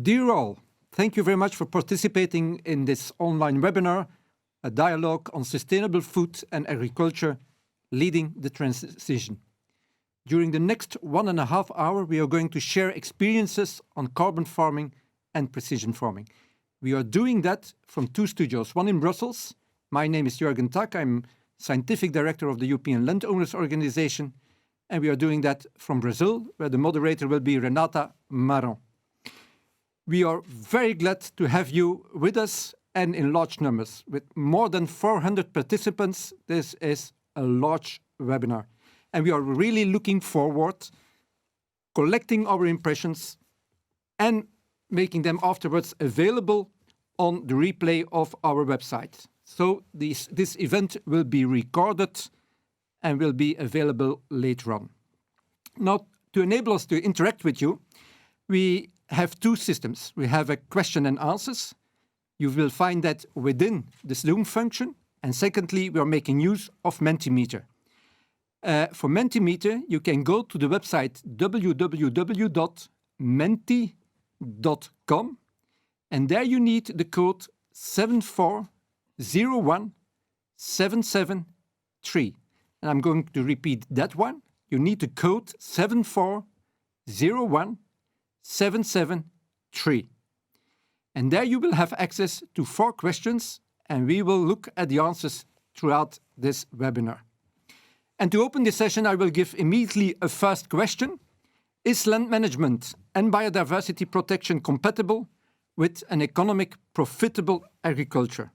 Dear all, thank you very much for participating in this online webinar, a dialogue on sustainable food and agriculture leading the transition. During the next 1.5 hours, we are going to share experiences on carbon farming and precision farming. We are doing that from 2 studios, one in Brussels. My name is Jürgen Tak. I'm Scientific Director of the European Landowners Organization, and we are doing that from Brazil, where the moderator will be Renata Maron. We are very glad to have you with us and in large numbers. With more than 400 participants, this is a large webinar. And we are really looking forward collecting our impressions and making them afterwards available on the replay of our website. So this event will be recorded and will be available later on. Now, to enable us to interact with you, we have 2 systems. We have a question and answers. You will find that within the Zoom function. And secondly, we are making use of Mentimeter. For Mentimeter, you can go to the website www.menti.com, and there you need the code 7401773. And I'm going to repeat that one. You need the code 7401773. And there you will have access to 4 questions, and we will look at the answers throughout this webinar. And to open this session, I will give immediately a first question. Is land management and biodiversity protection compatible with an economic, profitable agriculture?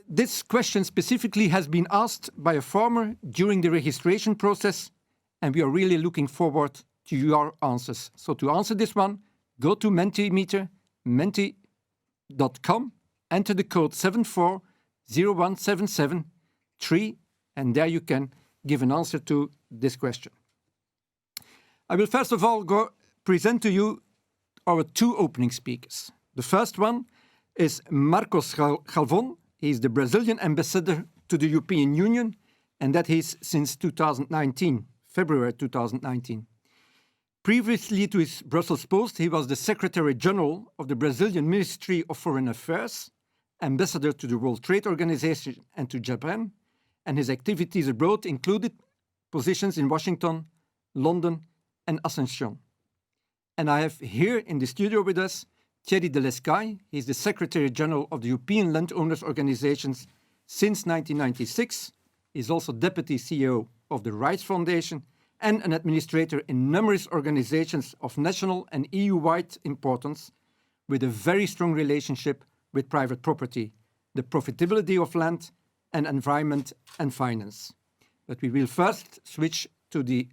This question specifically has been asked by a farmer during the registration process, and we are really looking forward to your answers. So to answer this one, go to Mentimeter, menti.com, enter the code 7401773, and there you can give an answer to this question. I will first of all present to you our 2 opening speakers. The first one is Marcos Galvão. He is the Brazilian ambassador to the European Union, and that is since 2019, February 2019. Previously to his Brussels post, he was the Secretary General of the Brazilian Ministry of Foreign Affairs, ambassador to the World Trade Organization and to Japan, and his activities abroad included positions in Washington, London, and Asuncion. And I have here in the studio with us Thierry Delescay. He's the Secretary General of the European Landowners Organizations since 1996. He's also Deputy CEO of the Rights Foundation and an administrator in numerous organizations of national and EU-wide importance, with a very strong relationship with private property, the profitability of land, and environment and finance. But we will first switch to the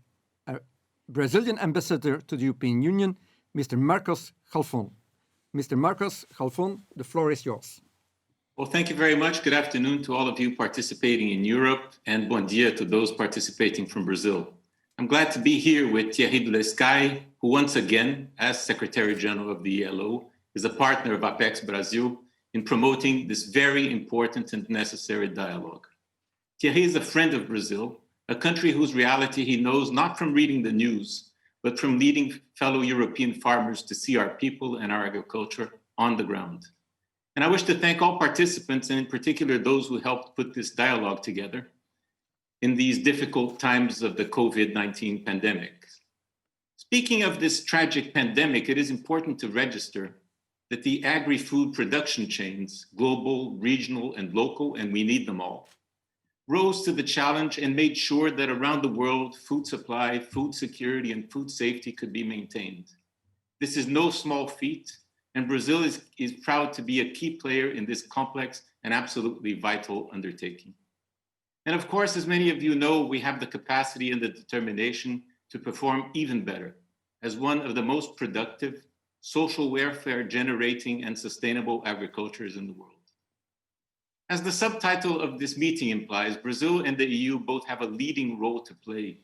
Brazilian ambassador to the European Union, Mr. Marcos Galvão. Mr. Marcos Galvão, the floor is yours. Well, thank you very much. Good afternoon to all of you participating in Europe, and bom dia to those participating from Brazil. I'm glad to be here with Thierry Delescay, who once again, as Secretary General of the ELO, is a partner of Apex-Brasil in promoting this very important and necessary dialogue. Thierry is a friend of Brazil, a country whose reality he knows not from reading the news, but from leading fellow European farmers to see our people and our agriculture on the ground. And I wish to thank all participants, and in particular those who helped put this dialogue together in these difficult times of the COVID-19 pandemic. Speaking of this tragic pandemic, it is important to register that the agri-food production chains, global, regional, and local, and we need them all, rose to the challenge and made sure that around the world, food supply, food security, and food safety could be maintained. This is no small feat, and Brazil is proud to be a key player in this complex and absolutely vital undertaking. And of course, as many of you know, we have the capacity and the determination to perform even better as one of the most productive, social welfare generating and sustainable agricultures in the world. As the subtitle of this meeting implies, Brazil and the EU both have a leading role to play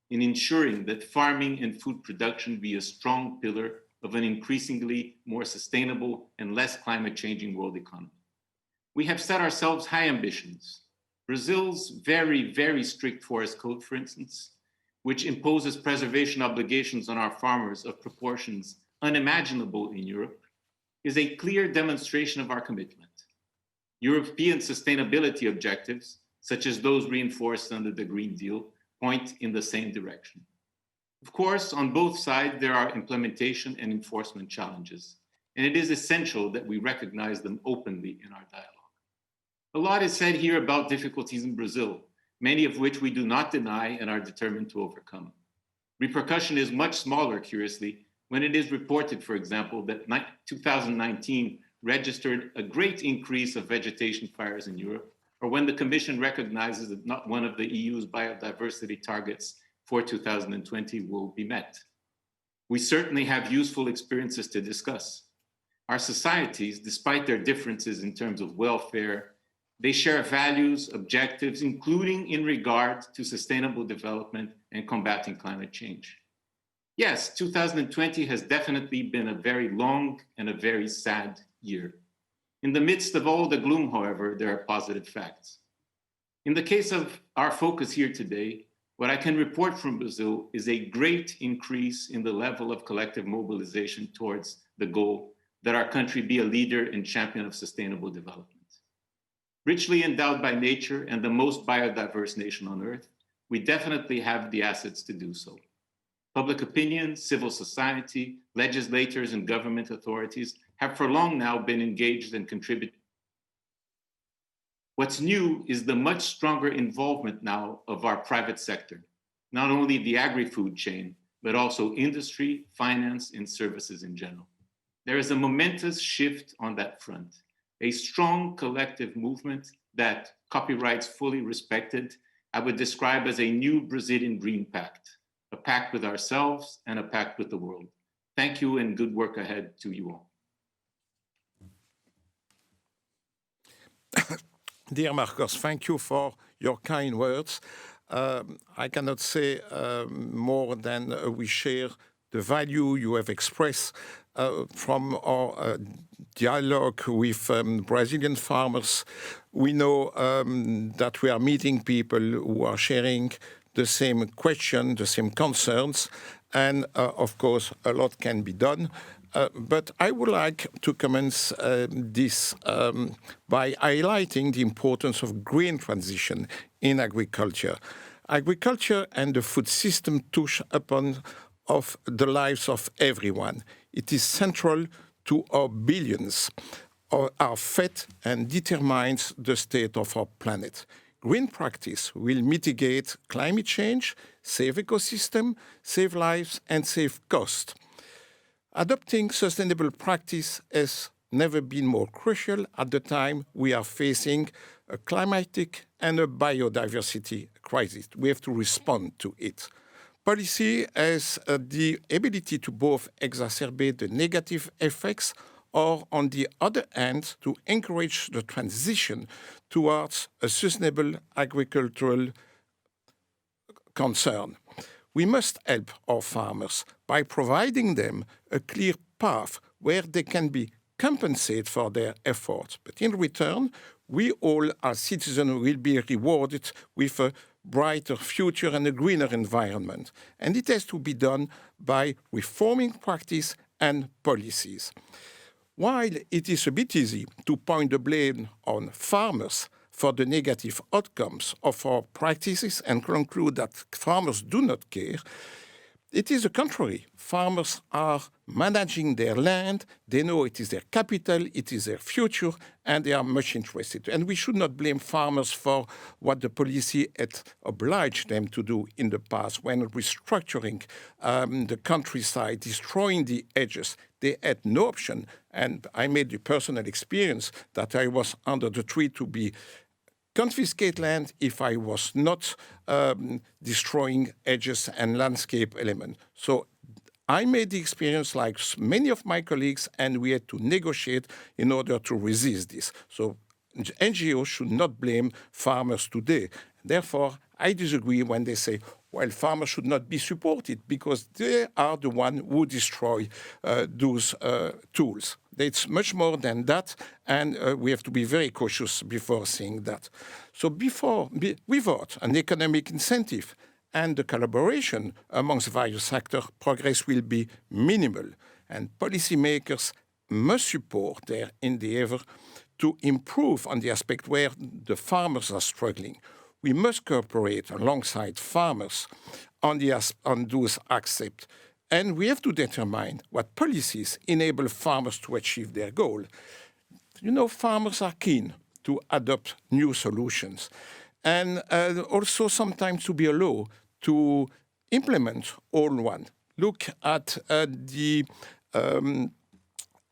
in ensuring that farming and food production be a strong pillar of an increasingly more sustainable and less climate changing world economy. We have set ourselves high ambitions. Brazil's very, very strict forest code, for instance, which imposes preservation obligations on our farmers of proportions unimaginable in Europe, is a clear demonstration of our commitment. European sustainability objectives, such as those reinforced under the Green Deal, point in the same direction. Of course, on both sides, there are implementation and enforcement challenges, and it is essential that we recognize them openly in our dialogue. A lot is said here about difficulties in Brazil, many of which we do not deny and are determined to overcome. Repercussion is much smaller, curiously, when it is reported, for example, that 2019 registered a great increase of vegetation fires in Europe, or when the Commission recognizes that not one of the EU's biodiversity targets for 2020 will be met. We certainly have useful experiences to discuss. Our societies, despite their differences in terms of welfare, they share values, objectives, including in regard to sustainable development and combating climate change. Yes, 2020 has definitely been a very long and a very sad year. In the midst of all the gloom, however, there are positive facts. In the case of our focus here today, what I can report from Brazil is a great increase in the level of collective mobilization towards the goal that our country be a leader and champion of sustainable development. Richly endowed by nature and the most biodiverse nation on earth, we definitely have the assets to do so. Public opinion, civil society, legislators, and government authorities have for long now been engaged and contributed. What's new is the much stronger involvement now of our private sector, not only the agri-food chain, but also industry, finance, and services in general. There is a momentous shift on that front, a strong collective movement that, copyrights fully respected, I would describe as a new Brazilian Green Pact, a pact with ourselves and a pact with the world. Thank you and good work ahead to you all. Dear Marcos, thank you for your kind words. I cannot say more than we share the value you have expressed from our dialogue with Brazilian farmers. We know that we are meeting people who are sharing the same question, the same concerns, and of course, a lot can be done. But I would like to commence this by highlighting the importance of green transition in agriculture. Agriculture and the food system touch upon of the lives of everyone. It is central to our billions, our fate, and determines the state of our planet. Green practice will mitigate climate change, save ecosystem, save lives, and save cost. Adopting sustainable practice has never been more crucial at the time we are facing a climatic and a biodiversity crisis. We have to respond to it. Policy has the ability to both exacerbate the negative effects or, on the other hand, to encourage the transition towards a sustainable agricultural concern. We must help our farmers by providing them a clear path where they can be compensated for their efforts. But in return, we all as citizens will be rewarded with a brighter future and a greener environment. And it has to be done by reforming practice and policies. While it is a bit easy to point the blame on farmers for the negative outcomes of our practices and conclude that farmers do not care, it is the contrary. Farmers are managing their land, they know it is their capital, it is their future, and they are much interested. And we should not blame farmers for what the policy had obliged them to do in the past when restructuring the countryside, destroying the edges. They had no option, and I made the personal experience that I was under the tree to be confiscate land if I was not destroying edges and landscape elements. So I made the experience like many of my colleagues, and we had to negotiate in order to resist this. So NGOs should not blame farmers today. Therefore, I disagree when they say, well, farmers should not be supported because they are the ones who destroy those tools. It's much more than that, and we have to be very cautious before saying that. So without an economic incentive and the collaboration amongst various actors, progress will be minimal. and policymakers must support their endeavor to improve on the aspect where the farmers are struggling. We must cooperate alongside farmers on those aspects, and we have to determine what policies enable farmers to achieve their goal. You know, farmers are keen to adopt new solutions and also sometimes to be allowed to implement all one. Look at the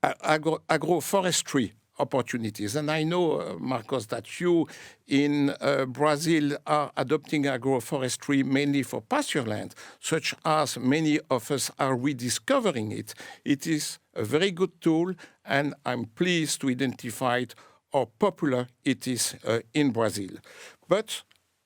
agroforestry opportunities. And I know, Marcos, that you in Brazil are adopting agroforestry mainly for pasture land, such as many of us are rediscovering it. It is a very good tool, and I'm pleased to identify how popular it is in Brazil. But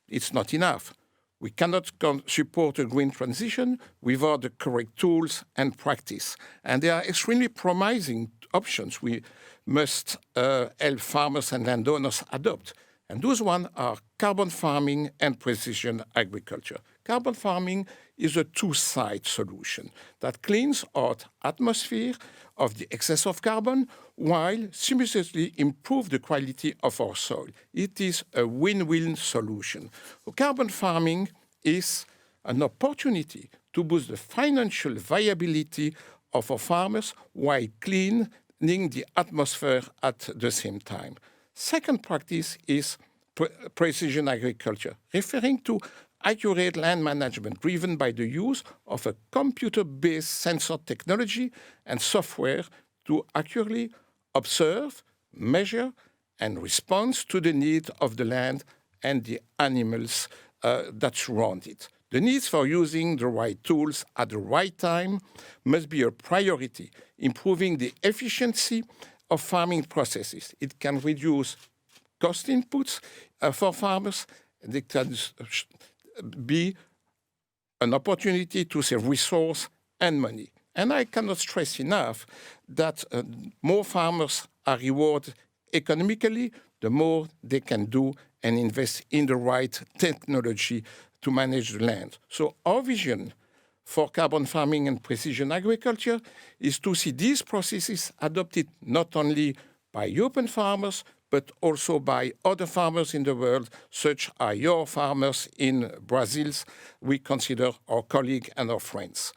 it's not enough. We cannot support a green transition without the correct tools and practice. And they are extremely promising options we must help farmers and landowners adopt. And those ones are carbon farming and precision agriculture. Carbon farming is a two-side solution that cleans out atmosphere of the excess of carbon while simultaneously improve the quality of our soil. It is a win-win solution. Carbon farming is an opportunity to boost the financial viability of our farmers while cleaning the atmosphere at the same time. Second practice is precision agriculture, referring to accurate land management driven by the use of a computer-based sensor technology and software to accurately observe, measure, and respond to the needs of the land and the animals that surround it. The needs for using the right tools at the right time must be a priority, improving the efficiency of farming processes. It can reduce cost inputs for farmers. It can be an opportunity to save resource and money. And I cannot stress enough that more farmers are rewarded economically, the more they can do and invest in the right technology to manage the land. So our vision for carbon farming and precision agriculture is to see these processes adopted not only by European farmers, but also by other farmers in the world, such as your farmers in Brazil, we consider our colleagues and our friends.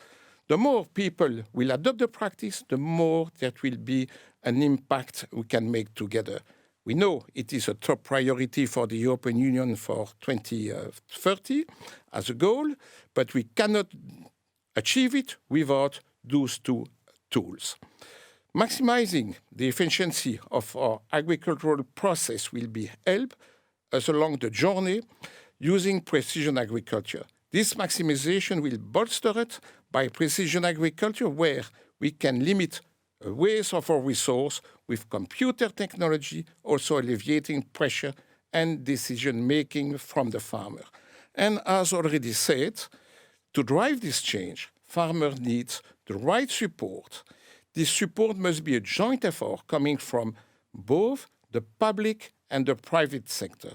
The more people will adopt the practice, the more that will be an impact we can make together. We know it is a top priority for the European Union for 2030 as a goal, but we cannot achieve it without those two tools. Maximizing the efficiency of our agricultural process will be helped us along the journey using precision agriculture. This maximization will bolster it by precision agriculture, where we can limit a waste of our resource with computer technology, also alleviating pressure and decision-making from the farmer. And as already said, to drive this change, farmers need the right support. This support must be a joint effort coming from both the public and the private sector.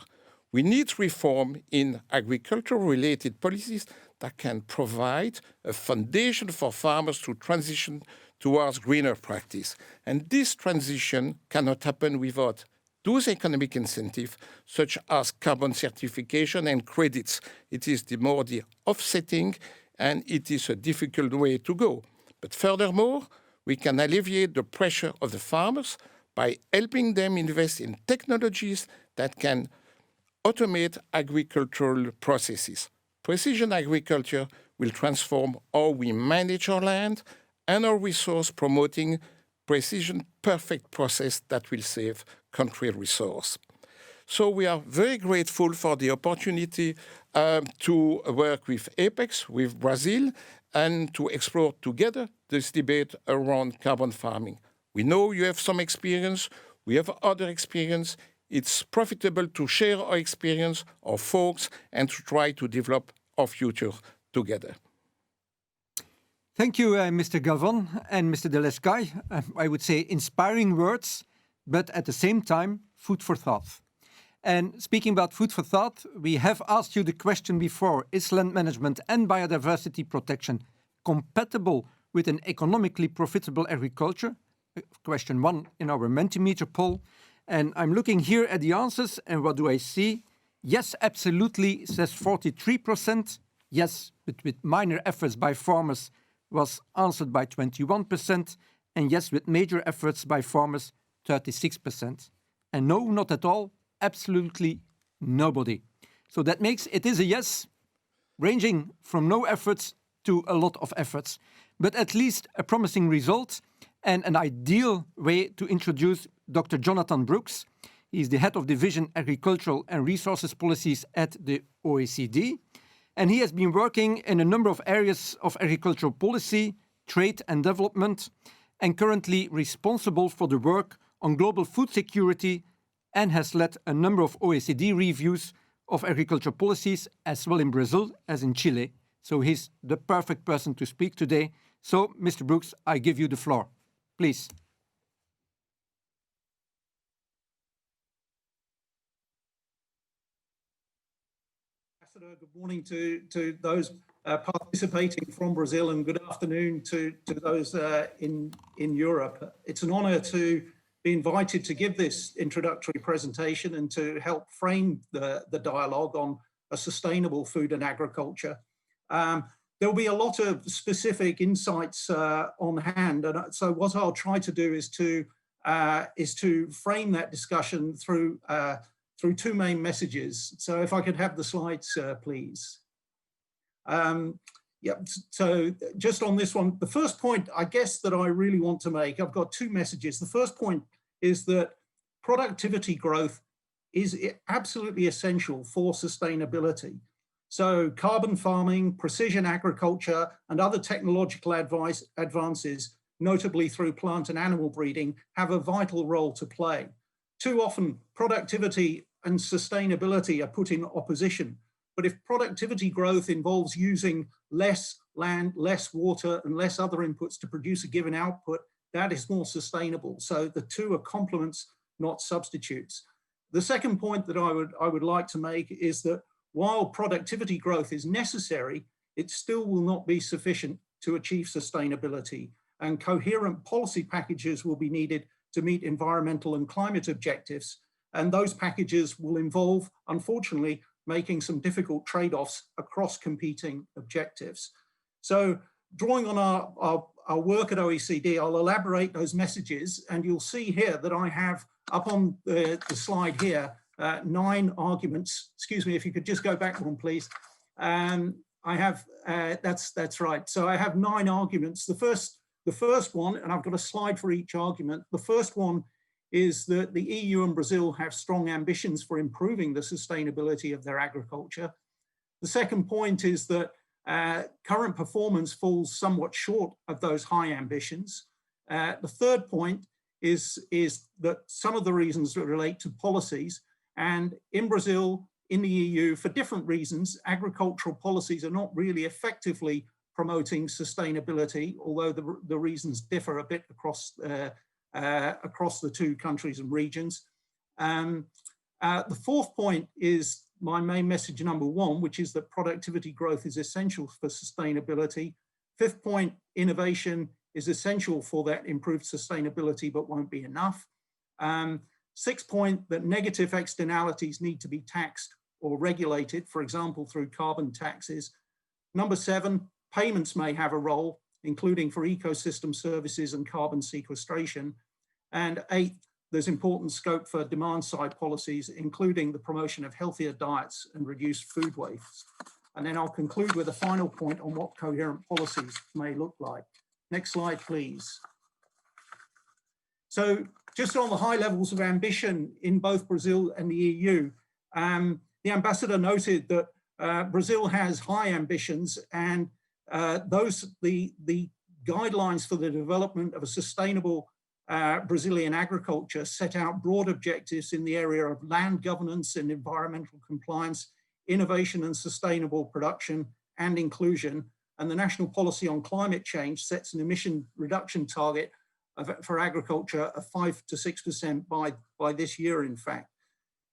We need reform in agriculture-related policies that can provide a foundation for farmers to transition towards greener practice. And this transition cannot happen without those economic incentives, such as carbon certification and credits. It is the offsetting, and it is a difficult way to go. But furthermore, we can alleviate the pressure of the farmers by helping them invest in technologies that can automate agricultural processes. Precision agriculture will transform how we manage our land and our resource, promoting precision perfect process that will save country resource. So we are very grateful for the opportunity to work with Apex, with Brazil, and to explore together this debate around carbon farming. We know you have some experience, we have other experience. It's profitable to share our experience, our folks, and to try to develop our future together. Thank you, Mr. Galvan and Mr. Delescay. I would say inspiring words, but at the same time, food for thought. And speaking about food for thought, we have asked you the question before, is land management and biodiversity protection compatible with an economically profitable agriculture? Question 1 in our Mentimeter poll. And I'm looking here at the answers, and what do I see? Yes, absolutely, says 43%. Yes, but with minor efforts by farmers was answered by 21%. And yes, with major efforts by farmers, 36%. And no, not at all, absolutely nobody. So that makes it is a yes, ranging from no efforts to a lot of efforts, but at least a promising result and an ideal way to introduce Dr. Jonathan Brooks. He's the head of Division Agricultural and Resources Policies at the OECD, and he has been working in a number of areas of agricultural policy, trade and development, and currently responsible for the work on global food security and has led a number of OECD reviews of agricultural policies as well in Brazil as in Chile. So he's the perfect person to speak today. So, Mr. Brooks, I give you the floor. Please. Ambassador, good morning to those participating from Brazil, and good afternoon to those in Europe. It's an honor to be invited to give this introductory presentation and to help frame the dialogue on a sustainable food and agriculture. There'll be a lot of specific insights on hand, and so what I'll try to do is to frame that discussion through two main messages. So if I could have the slides, please. So just on this one, the first point, I guess, that I really want to make, I've got two messages. The first point is that productivity growth is absolutely essential for sustainability. So carbon farming, precision agriculture, and other technological advances, notably through plant and animal breeding, have a vital role to play. Too often, productivity and sustainability are put in opposition. But if productivity growth involves using less land, less water, and less other inputs to produce a given output, that is more sustainable. So the two are complements, not substitutes. The second point that I would like to make is that while productivity growth is necessary, it still will not be sufficient to achieve sustainability, and coherent policy packages will be needed to meet environmental and climate objectives. And those packages will involve, unfortunately, making some difficult trade-offs across competing objectives. So drawing on our work at OECD, I'll elaborate those messages, and you'll see here that I have up on the slide here 9 arguments. Excuse me, if you could just go back one, please. I have, that's right. So I have 9 arguments. The first one, and I've got a slide for each argument. The first one is that the EU and Brazil have strong ambitions for improving the sustainability of their agriculture. The second point is that current performance falls somewhat short of those high ambitions. The third point is that some of the reasons relate to policies, and in Brazil, in the EU, for different reasons, agricultural policies are not really effectively promoting sustainability, although the reasons differ a bit across the two countries and regions. The fourth point is my main message number 1, which is that productivity growth is essential for sustainability. Fifth point, innovation is essential for that improved sustainability, but won't be enough. Sixth point, that negative externalities need to be taxed or regulated, for example, through carbon taxes. Number 7, payments may have a role, including for ecosystem services and carbon sequestration. And 8, there's important scope for demand side policies, including the promotion of healthier diets and reduced food waste. And then I'll conclude with a final point on what coherent policies may look like. Next slide, please. So just on the high levels of ambition in both Brazil and the EU, the ambassador noted that Brazil has high ambitions, and the guidelines for the development of a sustainable Brazilian agriculture set out broad objectives in the area of land governance and environmental compliance, innovation and sustainable production and inclusion. And the national policy on climate change sets an emission reduction target for agriculture of 5 to 6% by this year, in fact.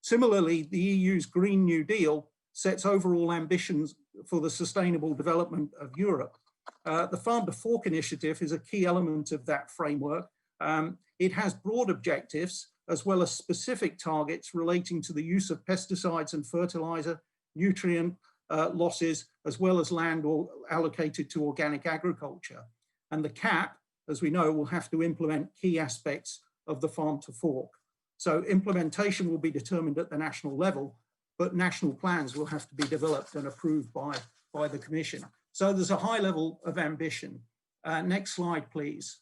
Similarly, the EU's Green New Deal sets overall ambitions for the sustainable development of Europe. The Farm to Fork initiative is a key element of that framework. It has broad objectives as well as specific targets relating to the use of pesticides and fertilizer, nutrient losses, as well as land allocated to organic agriculture. And the CAP, as we know, will have to implement key aspects of the Farm to Fork. So implementation will be determined at the national level, but national plans will have to be developed and approved by the Commission. So there's a high level of ambition. Next slide, please.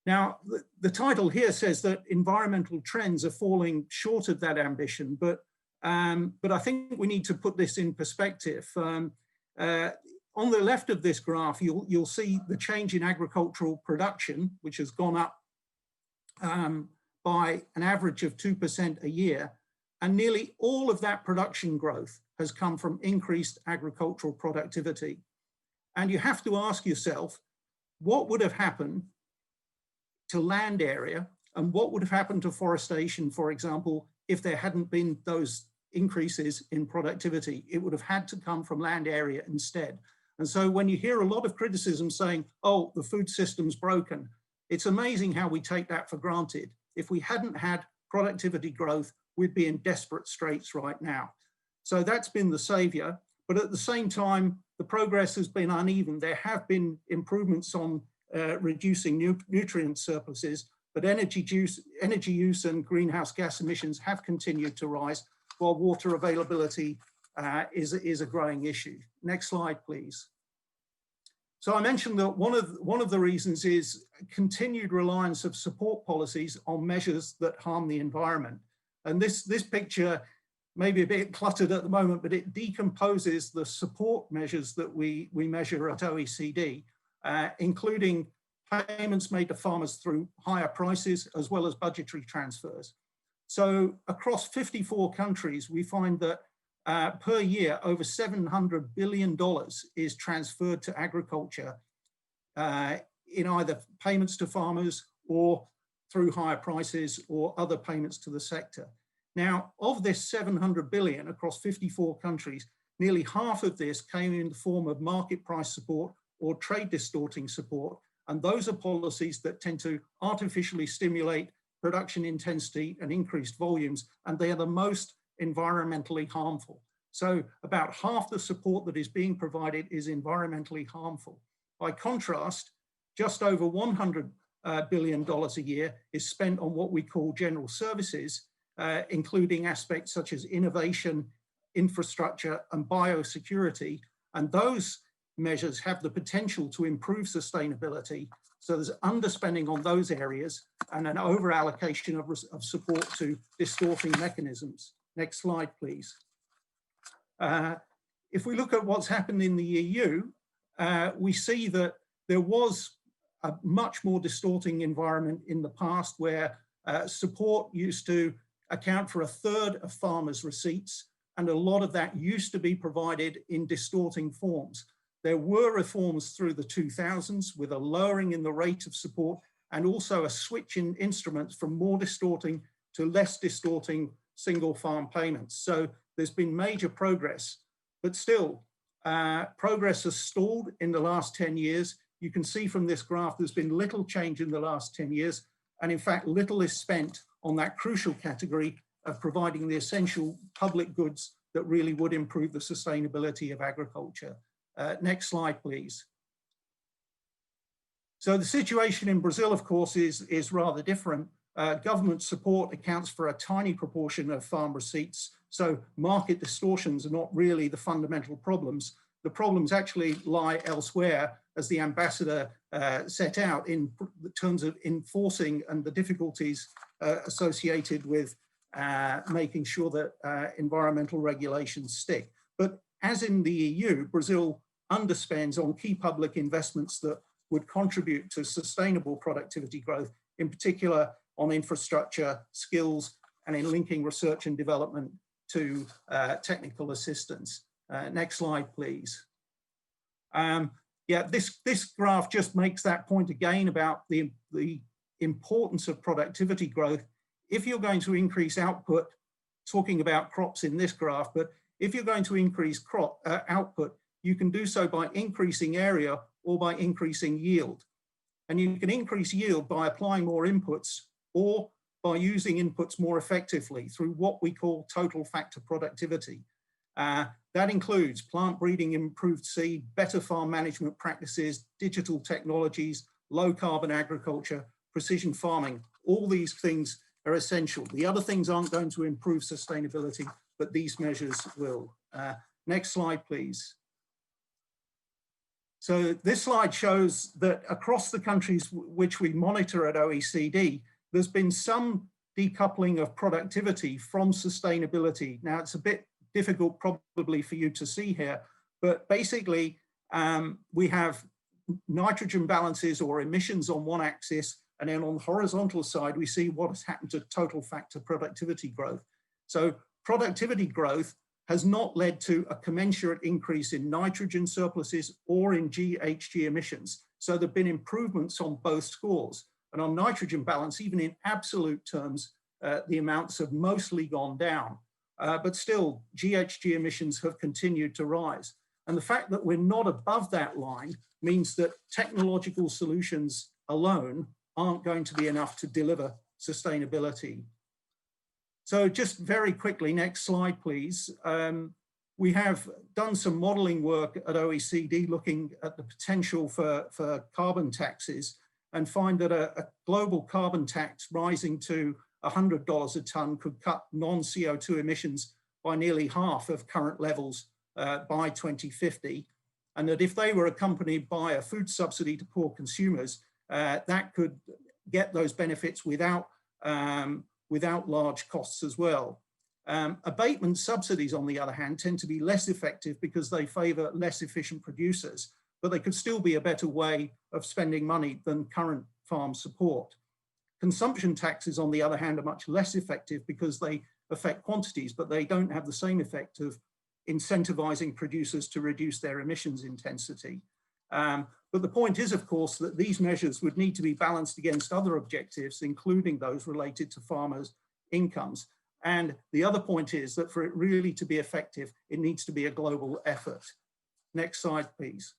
Now, the title here says that environmental trends are falling short of that ambition, but I think we need to put this in perspective. On the left of this graph, you'll see the change in agricultural production, which has gone up by an average of 2% a year. And nearly all of that production growth has come from increased agricultural productivity. And you have to ask yourself, what would have happened to land area and what would have happened to forestation, for example, if there hadn't been those increases in productivity? It would have had to come from land area instead. And so when you hear a lot of criticism saying, oh, the food system's broken, it's amazing how we take that for granted. If we hadn't had productivity growth, we'd be in desperate straits right now. So that's been the savior. But at the same time, the progress has been uneven. There have been improvements on reducing nutrient surpluses, but energy use and greenhouse gas emissions have continued to rise, while water availability is a growing issue. Next slide, please. So I mentioned that one of the reasons is continued reliance of support policies on measures that harm the environment. And this picture may be a bit cluttered at the moment, but it decomposes the support measures that we measure at OECD, including payments made to farmers through higher prices, as well as budgetary transfers. So across 54 countries, we find that per year, over $700 billion is transferred to agriculture in either payments to farmers or through higher prices or other payments to the sector. Now, of this 700 billion across 54 countries, nearly half of this came in the form of market price support or trade distorting support. And those are policies that tend to artificially stimulate production intensity and increased volumes, and they are the most environmentally harmful. So about half the support that is being provided is environmentally harmful. By contrast, just over $100 billion a year is spent on what we call general services, including aspects such as innovation, infrastructure, and biosecurity. And those measures have the potential to improve sustainability. So there's underspending on those areas and an over-allocation of support to distorting mechanisms. Next slide, please. If we look at what's happened in the EU, we see that there was a much more distorting environment in the past where support used to account for 1/3 of farmers' receipts, and a lot of that used to be provided in distorting forms. There were reforms through the 2000s with a lowering in the rate of support and also a switch in instruments from more distorting to less distorting single farm payments. So there's been major progress, but still progress has stalled in the last 10 years. You can see from this graph, there's been little change in the last 10 years. And in fact, little is spent on that crucial category of providing the essential public goods that really would improve the sustainability of agriculture. Next slide, please. So the situation in Brazil, of course, is rather different. Government support accounts for a tiny proportion of farm receipts. So market distortions are not really the fundamental problems. The problems actually lie elsewhere, as the ambassador set out in terms of enforcing and the difficulties associated with making sure that environmental regulations stick. But as in the EU, Brazil underspends on key public investments that would contribute to sustainable productivity growth, in particular on infrastructure, skills, and in linking research and development to technical assistance. Next slide, please. Yeah, this graph just makes that point again about the importance of productivity growth. If you're going to increase output, talking about crops in this graph, but if you're going to increase output, you can do so by increasing area or by increasing yield. And you can increase yield by applying more inputs or by using inputs more effectively through what we call total factor productivity. That includes plant breeding, improved seed, better farm management practices, digital technologies, low carbon agriculture, precision farming. All these things are essential. The other things aren't going to improve sustainability, but these measures will. Next slide, please. So this slide shows that across the countries which we monitor at OECD, there's been some decoupling of productivity from sustainability. Now, it's a bit difficult probably for you to see here, but basically we have nitrogen balances or emissions on one axis, and then on the horizontal side, we see what has happened to total factor productivity growth. So productivity growth has not led to a commensurate increase in nitrogen surpluses or in GHG emissions. So there have been improvements on both scores. And on nitrogen balance, even in absolute terms, the amounts have mostly gone down. But still, GHG emissions have continued to rise. And the fact that we're not above that line means that technological solutions alone aren't going to be enough to deliver sustainability. So just very quickly, next slide, please. We have done some modeling work at OECD looking at the potential for carbon taxes and find that a global carbon tax rising to $100 a ton could cut non-CO2 emissions by nearly half of current levels by 2050. And that if they were accompanied by a food subsidy to poor consumers, that could get those benefits without large costs as well. Abatement subsidies, on the other hand, tend to be less effective because they favor less efficient producers, but they could still be a better way of spending money than current farm support. Consumption taxes, on the other hand, are much less effective because they affect quantities, but they don't have the same effect of incentivizing producers to reduce their emissions intensity. But the point is, of course, that these measures would need to be balanced against other objectives, including those related to farmers' incomes. And the other point is that for it really to be effective, it needs to be a global effort. Next slide, please.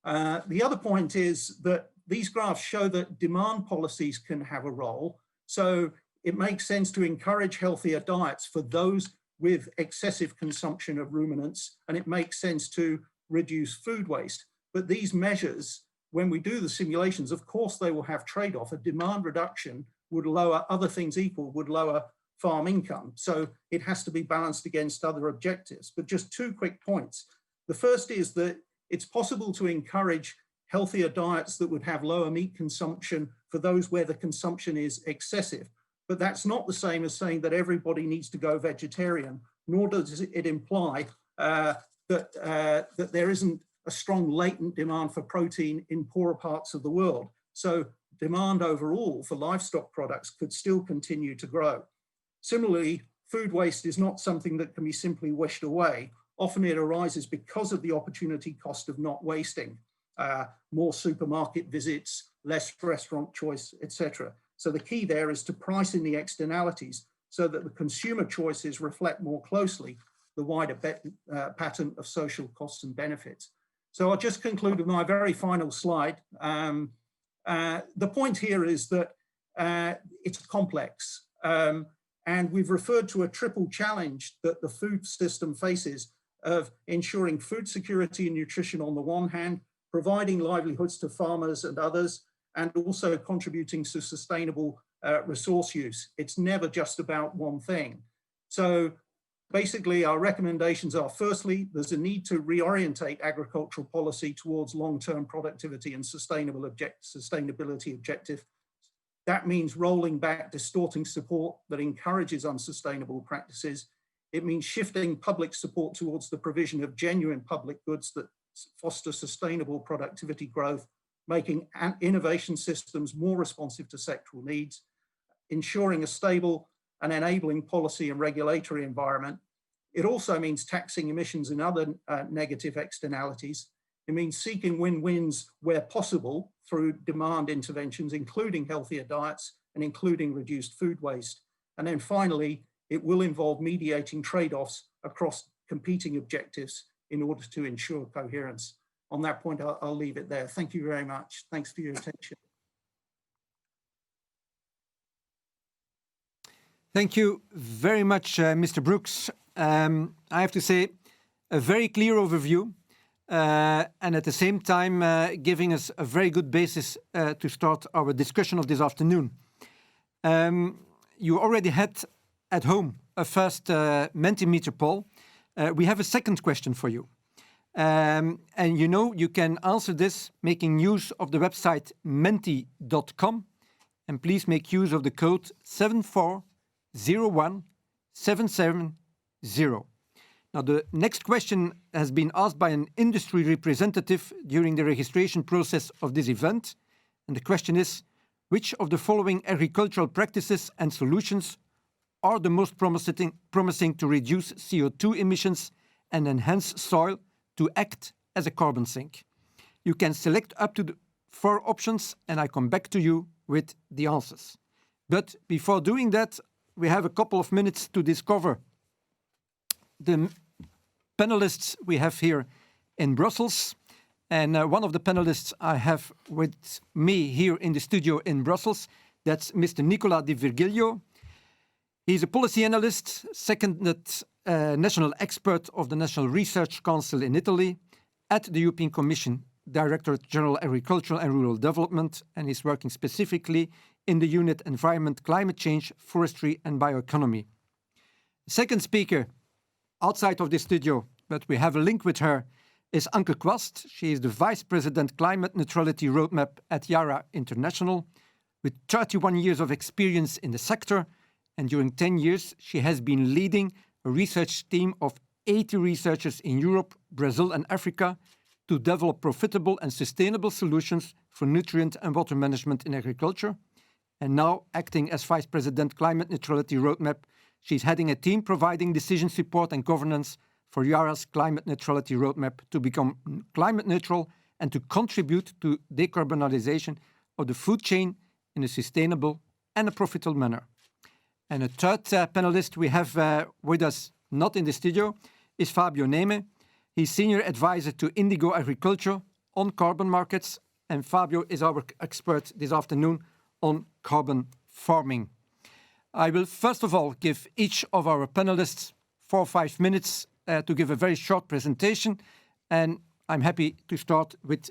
The other point is that these graphs show that demand policies can have a role. So it makes sense to encourage healthier diets for those with excessive consumption of ruminants, and it makes sense to reduce food waste. But these measures, when we do the simulations, of course, they will have trade-off. A demand reduction would lower, other things equal, would lower farm income. So it has to be balanced against other objectives. But just two quick points. The first is that it's possible to encourage healthier diets that would have lower meat consumption for those where the consumption is excessive. But that's not the same as saying that everybody needs to go vegetarian, nor does it imply that there isn't a strong latent demand for protein in poorer parts of the world. So demand overall for livestock products could still continue to grow. Similarly, food waste is not something that can be simply wished away. Often it arises because of the opportunity cost of not wasting, more supermarket visits, less restaurant choice, etc. So the key there is to price in the externalities so that the consumer choices reflect more closely the wider pattern of social costs and benefits. So I'll just conclude with my very final slide. The point here is that it's complex. And we've referred to a triple challenge that the food system faces of ensuring food security and nutrition on the one hand, providing livelihoods to farmers and others, and also contributing to sustainable resource use. It's never just about one thing. So basically our recommendations are, firstly, there's a need to reorientate agricultural policy towards long-term productivity and sustainability objective. That means rolling back distorting support that encourages unsustainable practices. It means shifting public support towards the provision of genuine public goods that foster sustainable productivity growth, making innovation systems more responsive to sectoral needs, ensuring a stable and enabling policy and regulatory environment. It also means taxing emissions and other negative externalities. It means seeking win-wins where possible through demand interventions, including healthier diets and including reduced food waste. And then finally, it will involve mediating trade-offs across competing objectives, in order to ensure coherence. On that point, I'll leave it there. Thank you very much. Thanks for your attention. Thank you very much, Mr. Brooks. I have to say, a very clear overview, and at the same time giving us a very good basis to start our discussion of this afternoon. You already had at home a first Mentimeter poll. We have a second question for you. And you know you can answer this making use of the website menti.com, and please make use of the code 7401770. Now, the next question has been asked by an industry representative during the registration process of this event. And the question is, which of the following agricultural practices and solutions are the most promising to reduce CO2 emissions and enhance soil to act as a carbon sink? You can select up to the 4 options, and I come back to you with the answers. But before doing that, we have a couple of minutes to discover the panelists we have here in Brussels. And one of the panelists I have with me here in the studio in Brussels, that's Mr. Nicola Di Virgilio. He's a policy analyst, seconded national expert of the National Research Council in Italy, at the European Commission, Directorate General Agricultural and Rural Development, and he's working specifically in the unit Environment, Climate Change, Forestry and Bioeconomy. Second speaker, outside of the studio, but we have a link with her, is Anke Kwast. She is the Vice President Climate Neutrality Roadmap at Yara International, with 31 years of experience in the sector, and during 10 years she has been leading a research team of 80 researchers in Europe, Brazil and Africa to develop profitable and sustainable solutions for nutrient and water management in agriculture. And now, acting as Vice President Climate Neutrality Roadmap, she's heading a team providing decision support and governance for Yara's Climate Neutrality Roadmap to become climate neutral and to contribute to decarbonization of the food chain in a sustainable and a profitable manner. And a third panelist we have with us, not in the studio, is Fabio Neme. He's Senior Advisor to Indigo Agriculture on carbon markets, and Fabio is our expert this afternoon on carbon farming. I will first of all give each of our panelists 4 or 5 minutes to give a very short presentation, and I'm happy to start with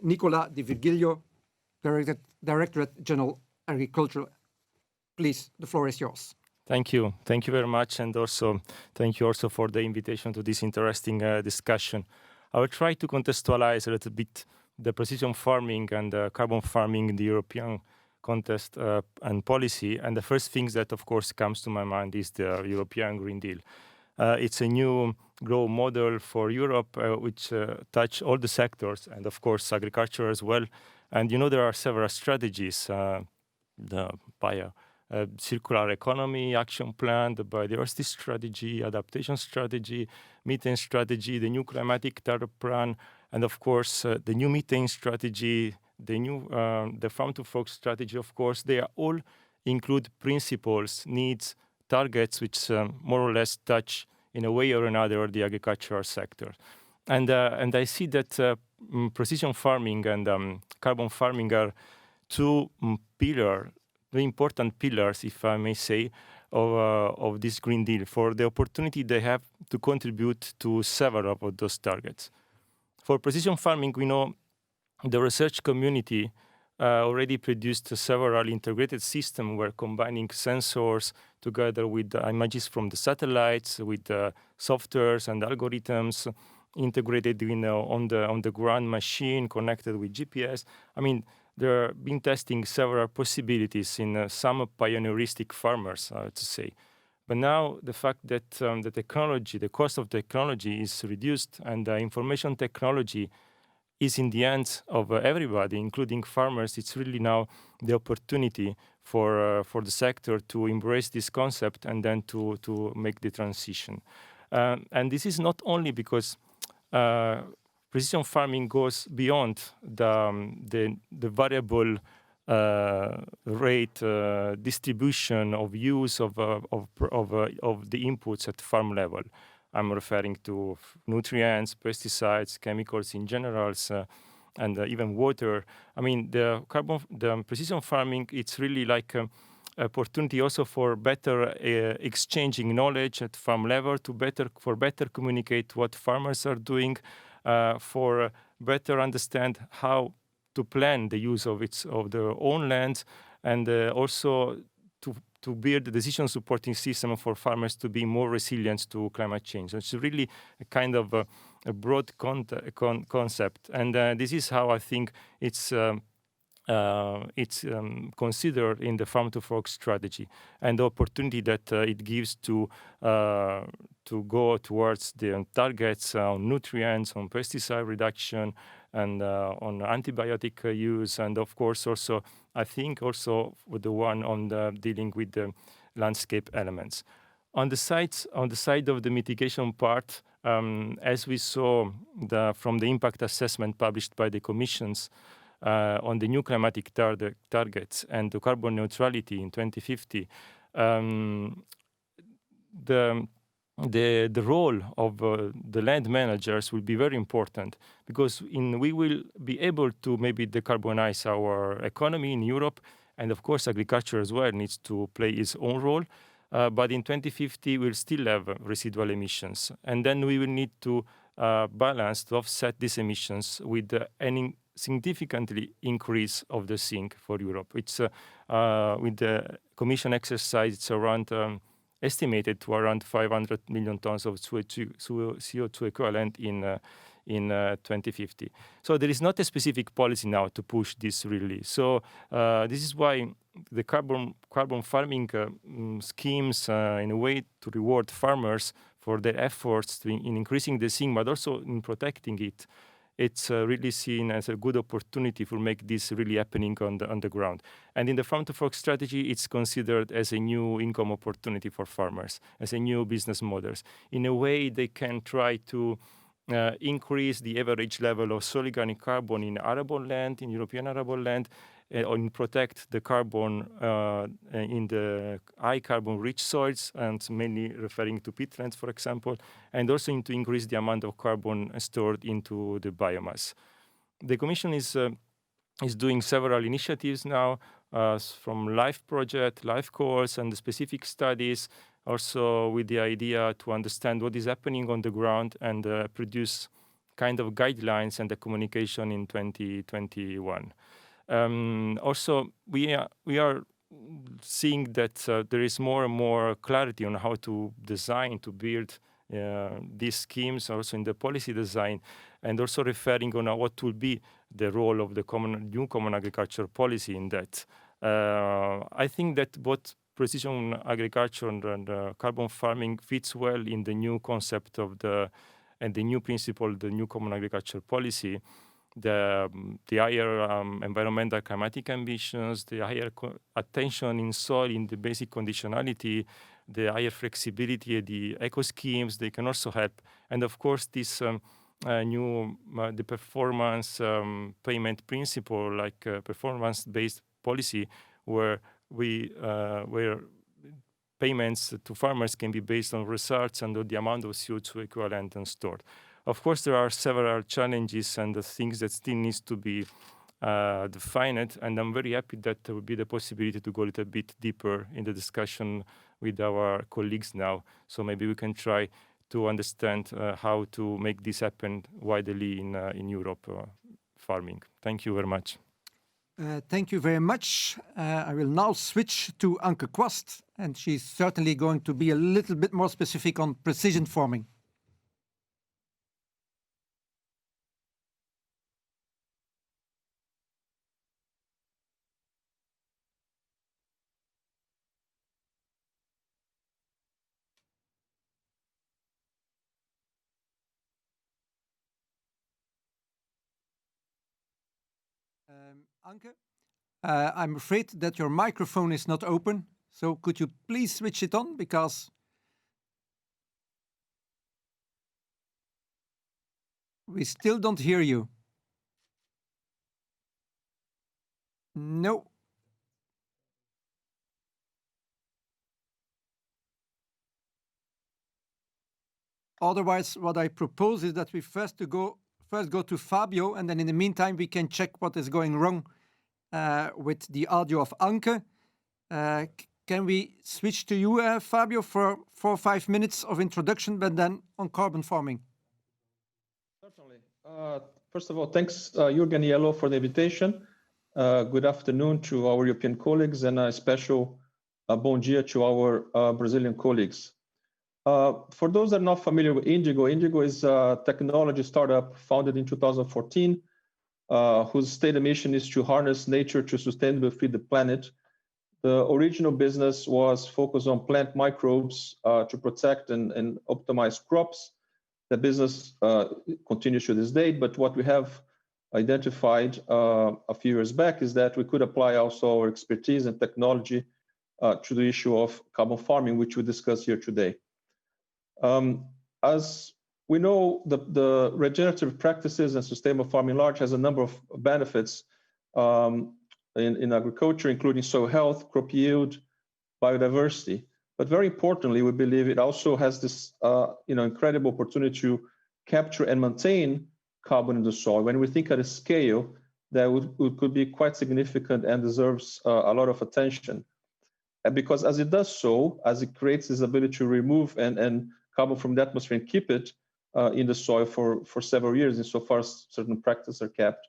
Nicola Di Virgilio, Directorate General Agriculture. Please, the floor is yours. Thank you. Thank you very much, and also thank you also for the invitation to this interesting discussion. I will try to contextualize a little bit the precision farming and carbon farming in the European context and policy. And the first thing that, of course, comes to my mind is the European Green Deal. It's a new growth model for Europe, which touch all the sectors, and of course, agriculture as well. And you know, there are several strategies, the circular economy action plan, the biodiversity strategy, adaptation strategy, methane strategy, the new climatic tariff plan, and of course, the new methane strategy, the farm to fork strategy, of course. They are all include principles, needs, targets, which more or less touch in a way or another the agricultural sector. And I see that precision farming and carbon farming are two important pillars, if I may say, of this Green Deal, for the opportunity they have to contribute to several of those targets. For precision farming, we know the research community already produced several integrated systems where combining sensors together with images from the satellites, with softwares and algorithms integrated on the ground machine connected with GPS. I mean, they're been testing several possibilities in some pioneeristic farmers, I would say. But now the fact that the cost of technology is reduced, and information technology is in the hands of everybody, including farmers, it's really now the opportunity for the sector to embrace this concept and then to make the transition. And this is not only because precision farming goes beyond the variable rate distribution of use of the inputs at farm level. I'm referring to nutrients, pesticides, chemicals in general, and even water. I mean, the precision farming, it's really like opportunity also for better exchanging knowledge at farm level for better communicate what farmers are doing, for better understand how to plan the use of their own land, and also to build a decision supporting system for farmers to be more resilient to climate change. So it's really a kind of a broad concept, and this is how I think it's considered in the farm to fork strategy, and the opportunity that it gives to go towards the targets on nutrients, on pesticide reduction, and on antibiotic use, and of course also I think also with the one on the dealing with the landscape elements. On the side of the mitigation part, as we saw from the impact assessment published by the commissions on the new climatic targets and the carbon neutrality in 2050, the role of the land managers will be very important, because we will be able to maybe decarbonize our economy in Europe, and of course agriculture as well needs to play its own role. But in 2050 we'll still have residual emissions, and then we will need to balance to offset these emissions with any significantly increase of the sink for Europe. It's with the Commission exercise, it's around estimated to around 500 million tons of CO2 equivalent in 2050. So there is not a specific policy now to push this really. So this is why the carbon farming schemes, in a way to reward farmers for their efforts in increasing the sink, but also in protecting it, it's really seen as a good opportunity for make this really happening on the ground. And in the farm to fork strategy, it's considered as a new income opportunity for farmers, as a new business models. In a way, they can try to increase the average level of soil organic carbon in arable land, in European arable land, or protect the carbon in the high carbon rich soils, and mainly referring to peatlands, for example, and also to increase the amount of carbon stored into the biomass. The Commission is doing several initiatives now, from LIFE project, LIFE calls, and specific studies, also with the idea to understand what is happening on the ground and produce kind of guidelines and the communication in 2021. Also, we are seeing that there is more and more clarity on how to design, to build these schemes, also in the policy design, and also referring on what will be the role of the new common agriculture policy in that. I think that both precision agriculture and carbon farming fits well in the new concept of the new principle, the new common agriculture policy. The higher environmental climatic ambitions, the higher attention in soil, in the basic conditionality, the higher flexibility, the eco schemes, they can also help. And of course, this the performance payment principle, like performance-based policy, where payments to farmers can be based on results and the amount of CO2 equivalent and stored. Of course, there are several challenges and the things that still needs to be defined, and I'm very happy that there will be the possibility to go a little bit deeper in the discussion with our colleagues now. So maybe we can try to understand how to make this happen widely in Europe farming. Thank you very much. Thank you very much. I will now switch to Anke Kwast, and she's certainly going to be a little bit more specific on precision farming. Anke, I'm afraid that your microphone is not open, so could you please switch it on, because we still don't hear you. No. Otherwise, what I propose is that we first go to Fabio, and then in the meantime, we can check what is going wrong with the audio of Anke. Can we switch to you, Fabio, for 4 or 5 minutes of introduction, but then on carbon farming? Certainly. First of all, thanks, Jürgen Yellow, for the invitation. Good afternoon to our European colleagues, and a special bom dia to our Brazilian colleagues. For those that are not familiar with Indigo, Indigo is a technology startup founded in 2014, whose stated mission is to harness nature to sustainably feed the planet. The original business was focused on plant microbes to protect and optimize crops. The business continues to this date, but what we have identified a few years back is that we could apply also our expertise and technology to the issue of carbon farming, which we discuss here today. As we know, the regenerative practices and sustainable farming large has a number of benefits in agriculture, including soil health, crop yield, biodiversity. But very importantly, we believe it also has this incredible opportunity to capture and maintain carbon in the soil. When we think at a scale, that could be quite significant and deserves a lot of attention. And because as it does so, as it creates this ability to remove and carbon from the atmosphere and keep it in the soil for several years, insofar as certain practices are kept,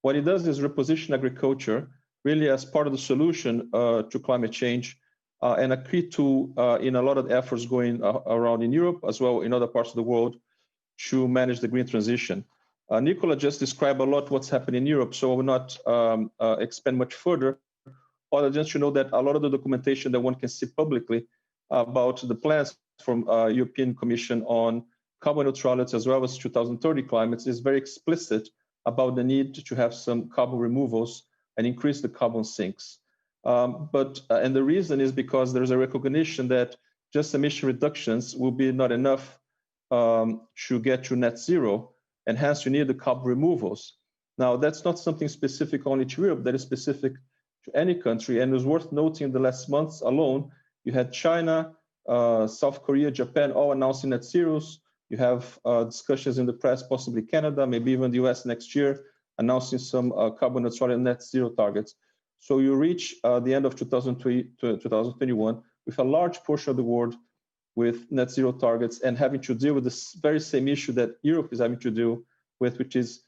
what it does is reposition agriculture really as part of the solution to climate change, and a key tool in a lot of efforts going around in Europe, as well in other parts of the world, to manage the green transition. Nicola just described a lot what's happening in Europe, so I will not expand much further, other just to know that a lot of the documentation that one can see publicly about the plans from European Commission on carbon neutrality as well as 2030 climates is very explicit about the need to have some carbon removals and increase the carbon sinks. And the reason is because there's a recognition that just emission reductions will be not enough to get to net zero, and hence you need the carbon removals. Now, that's not something specific only to Europe, that is specific to any country, and it was worth noting in the last months alone, you had China, South Korea, Japan, all announcing net zeros. You have discussions in the press, possibly Canada, maybe even the US next year, announcing some carbon neutral and net zero targets. So you reach the end of 2021 with a large portion of the world with net zero targets and having to deal with this very same issue that Europe is having to deal with, which is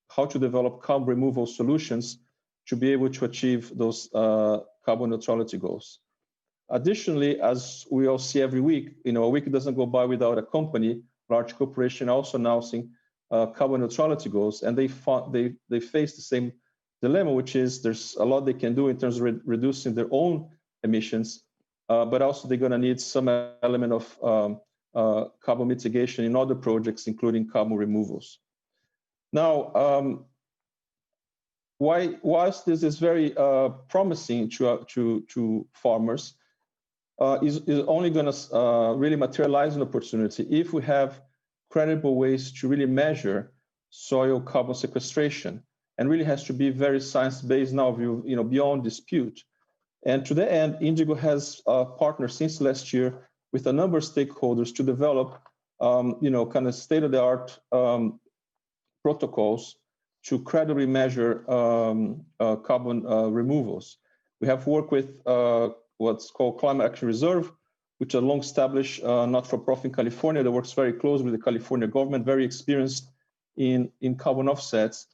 how to develop carbon removal solutions to be able to achieve those carbon neutrality goals. Additionally, as we all see every week, a week doesn't go by without a company, large corporation also announcing carbon neutrality goals, and they face the same dilemma, which is there's a lot they can do in terms of reducing their own emissions, but also they're going to need some element of carbon mitigation in other projects, including carbon removals. Now, whilst this is very promising to farmers, is only going to really materialize an opportunity if we have credible ways to really measure soil carbon sequestration, and really has to be very science-based now, beyond dispute. And to that end, Indigo has partnered since last year with a number of stakeholders to develop, kind of state-of-the-art protocols to credibly measure carbon removals. We have worked with what's called Climate Action Reserve, which is a long-established not-for-profit in California that works very close with the California government, very experienced in carbon offsets.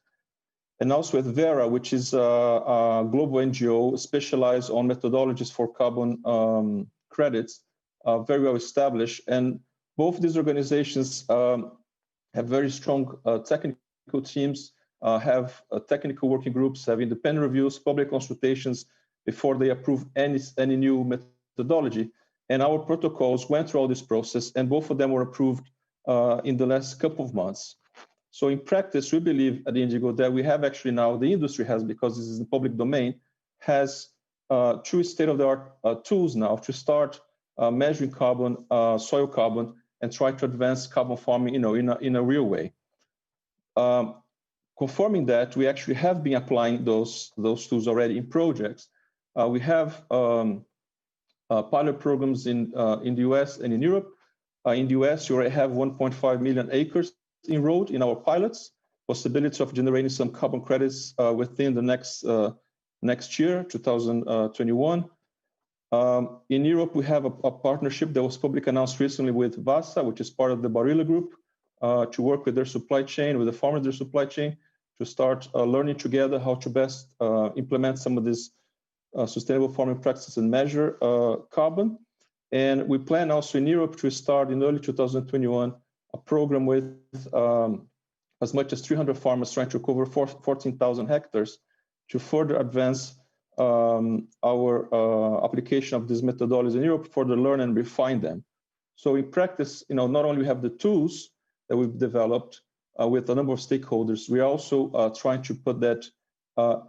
And also with Vera, which is a global NGO specialized on methodologies for carbon credits, very well established. And both these organizations have very strong technical teams, have technical working groups, have independent reviews, public consultations before they approve any new methodology. And our protocols went through all this process, and both of them were approved in the last couple of months. So in practice, we believe at Indigo that we have actually now, the industry has, because this is in public domain, has true state-of-the-art tools now to start measuring carbon, soil carbon, and try to advance carbon farming, in a real way. Conforming that, we actually have been applying those tools already in projects. We have pilot programs in the US and in Europe. In the US, you already have 1.5 million acres enrolled in our pilots, possibility of generating some carbon credits within the next year, 2021. In Europe, we have a partnership that was publicly announced recently with Vasa, which is part of the Barilla Group, to work with their supply chain, with the farmers, their supply chain, to start learning together how to best implement some of these sustainable farming practices and measure carbon. And we plan also in Europe to start in early 2021 a program with as much as 300 farmers trying to cover 14,000 hectares to further advance our application of these methodologies in Europe, further learn and refine them. So in practice, not only we have the tools that we've developed with a number of stakeholders, we are also trying to put that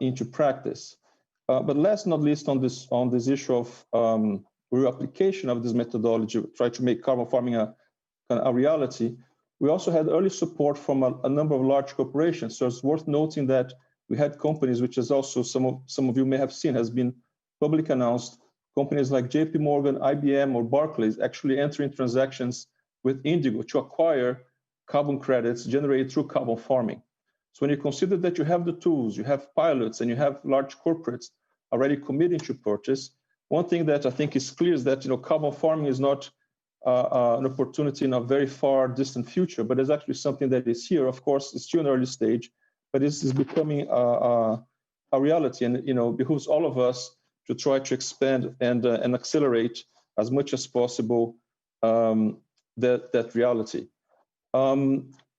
into practice. But last not least on this issue of reapplication of this methodology, try to make carbon farming a reality. We also had early support from a number of large corporations. So it's worth noting that we had companies, which is also some of you may have seen, has been publicly announced, companies like JP Morgan, IBM, or Barclays actually entering transactions with Indigo to acquire carbon credits generated through carbon farming. So when you consider that you have the tools, you have pilots, and you have large corporates already committing to purchase, one thing that I think is clear is that carbon farming is not an opportunity in a very far distant future, but it's actually something that is here. Of course, it's still an early stage, but this is becoming a reality, and behooves all of us to try to expand and accelerate as much as possible that reality.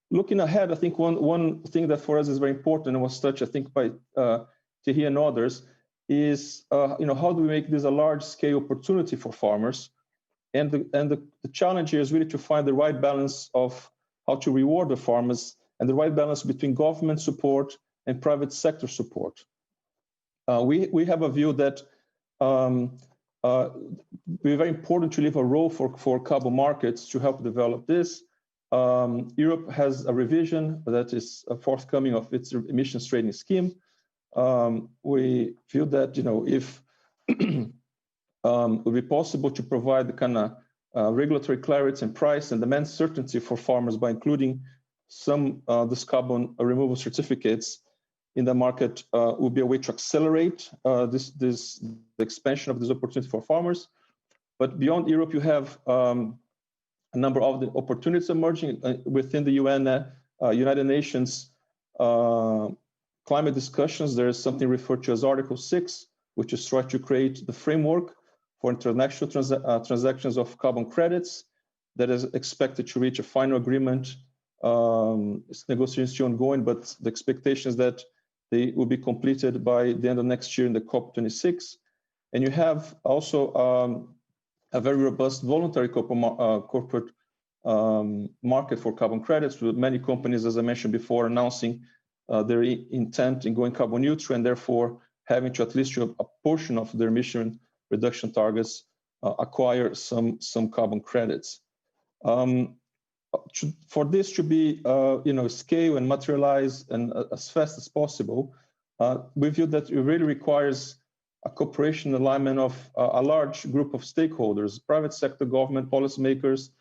Looking ahead, I think one thing that for us is very important and was touched, I think, by Thierry and others, is how do we make this a large-scale opportunity for farmers? And the challenge here is really to find the right balance of how to reward the farmers and the right balance between government support and private sector support. We have a view that it's very important to leave a role for carbon markets to help develop this. Europe has a revision that is forthcoming of its emissions trading scheme. We feel that if it would be possible to provide the kind of regulatory clarity and price and demand certainty for farmers by including some this carbon removal certificates in the market would be a way to accelerate the expansion of this opportunity for farmers. But beyond Europe, you have a number of the opportunities emerging within the United Nations climate discussions. There is something referred to as Article 6, which is trying to create the framework for international transactions of carbon credits that is expected to reach a final agreement. Negotiations still ongoing, but the expectation is that they will be completed by the end of next year in the COP26. And you have also a very robust voluntary corporate market for carbon credits, with many companies, as I mentioned before, announcing their intent in going carbon neutral and therefore having to at least a portion of their emission reduction targets acquire some carbon credits. For this to be scale and materialize and as fast as possible, we feel that it really requires a cooperation alignment of a large group of stakeholders: private sector, government, policymakers,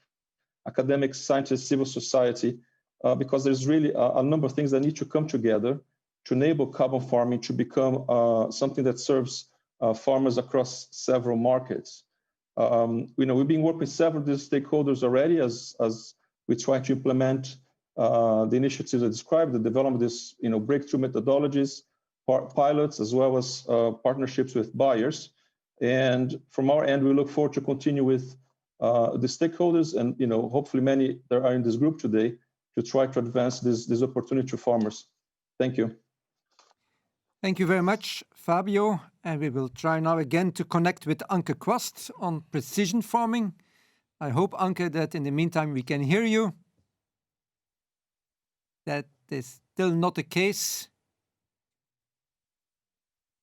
academics, scientists, civil society, because there's really a number of things that need to come together to enable carbon farming to become something that serves farmers across several markets. We've been working with several of these stakeholders already as we try to implement the initiatives I described, the development of these breakthrough methodologies, pilots, as well as partnerships with buyers. And from our end, we look forward to continue with the stakeholders and hopefully many that are in this group today to try to advance this opportunity to farmers. Thank you. Thank you very much, Fabio. And we will try now again to connect with Anke Kwast on precision farming. I hope, Anke, that in the meantime we can hear you. That is still not the case.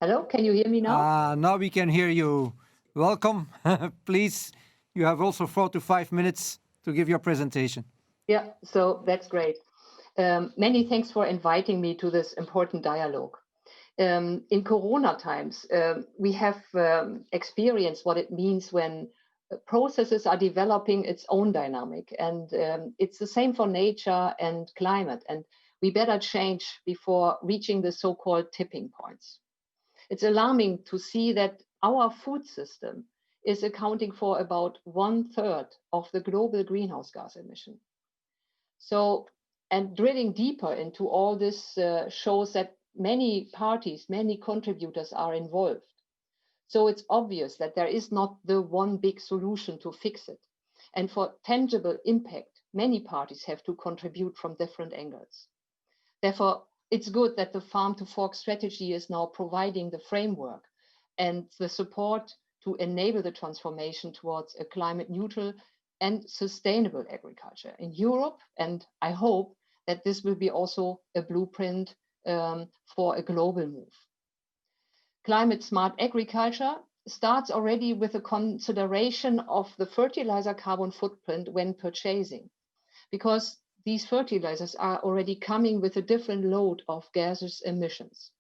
Hello, can you hear me now? Now we can hear you. Welcome. Please, you have also 4 to 5 minutes to give your presentation. Yeah, so that's great. Many thanks for inviting me to this important dialogue. In Corona times, we have experienced what it means when processes are developing its own dynamic, and it's the same for nature and climate, and we better change before reaching the so-called tipping points. It's alarming to see that our food system is accounting for about 1/3 of the global greenhouse gas emission. So, and drilling deeper into all this shows that many parties, many contributors are involved. So it's obvious that there is not the one big solution to fix it. And for tangible impact, many parties have to contribute from different angles. Therefore, it's good that the farm to fork strategy is now providing the framework and the support to enable the transformation towards a climate neutral and sustainable agriculture in Europe. And I hope that this will be also a blueprint for a global move. Climate smart agriculture starts already with a consideration of the fertilizer carbon footprint when purchasing, because these fertilizers are already coming with a different load of gaseous emissions.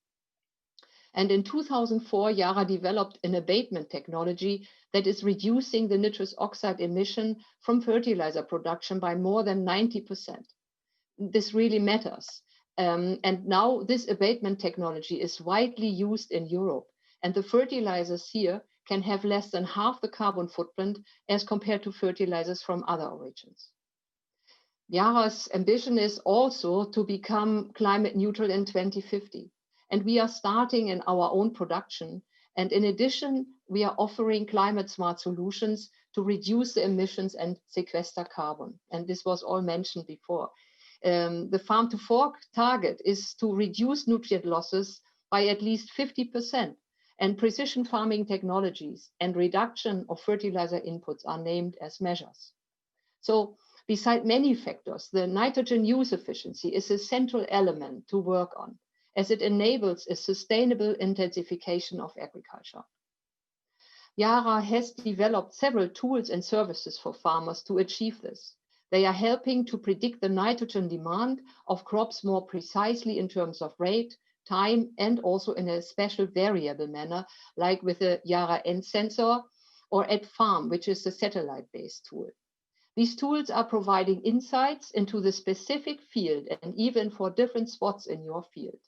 And in 2004, Yara developed an abatement technology that is reducing the nitrous oxide emission from fertilizer production by more than 90%. This really matters. And now this abatement technology is widely used in Europe, and the fertilizers here can have less than half the carbon footprint as compared to fertilizers from other origins. Yara's ambition is also to become climate neutral in 2050. And we are starting in our own production. And in addition, we are offering climate smart solutions to reduce the emissions and sequester carbon. And this was all mentioned before. The farm to fork target is to reduce nutrient losses by at least 50%. And precision farming technologies and reduction of fertilizer inputs are named as measures. So beside many factors, the nitrogen use efficiency is a central element to work on, as it enables a sustainable intensification of agriculture. Yara has developed several tools and services for farmers to achieve this. They are helping to predict the nitrogen demand of crops more precisely in terms of rate, time, and also in a special variable manner, like with the Yara N sensor or at farm, which is a satellite-based tool. These tools are providing insights into the specific field and even for different spots in your field.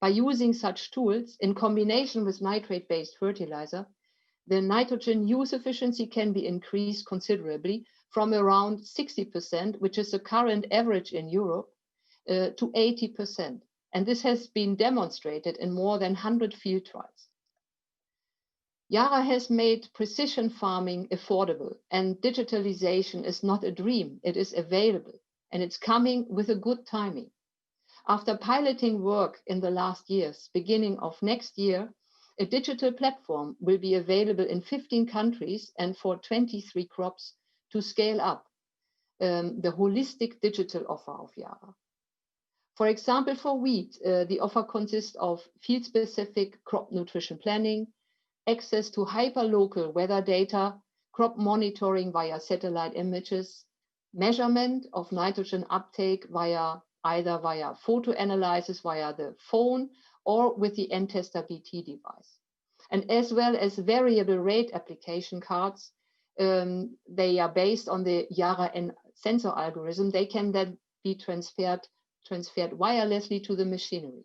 By using such tools in combination with nitrate-based fertilizer, the nitrogen use efficiency can be increased considerably from around 60%, which is the current average in Europe, to 80%. And this has been demonstrated in more than 100 field trials. Yara has made precision farming affordable, and digitalization is not a dream, it is available, and it's coming with a good timing. After piloting work in the last years, beginning of next year, a digital platform will be available in 15 countries and for 23 crops to scale up the holistic digital offer of Yara. For example, for wheat, the offer consists of field-specific crop nutrition planning, access to hyperlocal weather data, crop monitoring via satellite images, measurement of nitrogen uptake either via photo analysis via the phone or with the N-Tester BT device. And as well as variable rate application cards, they are based on the Yara N sensor algorithm. They can then be transferred wirelessly to the machinery.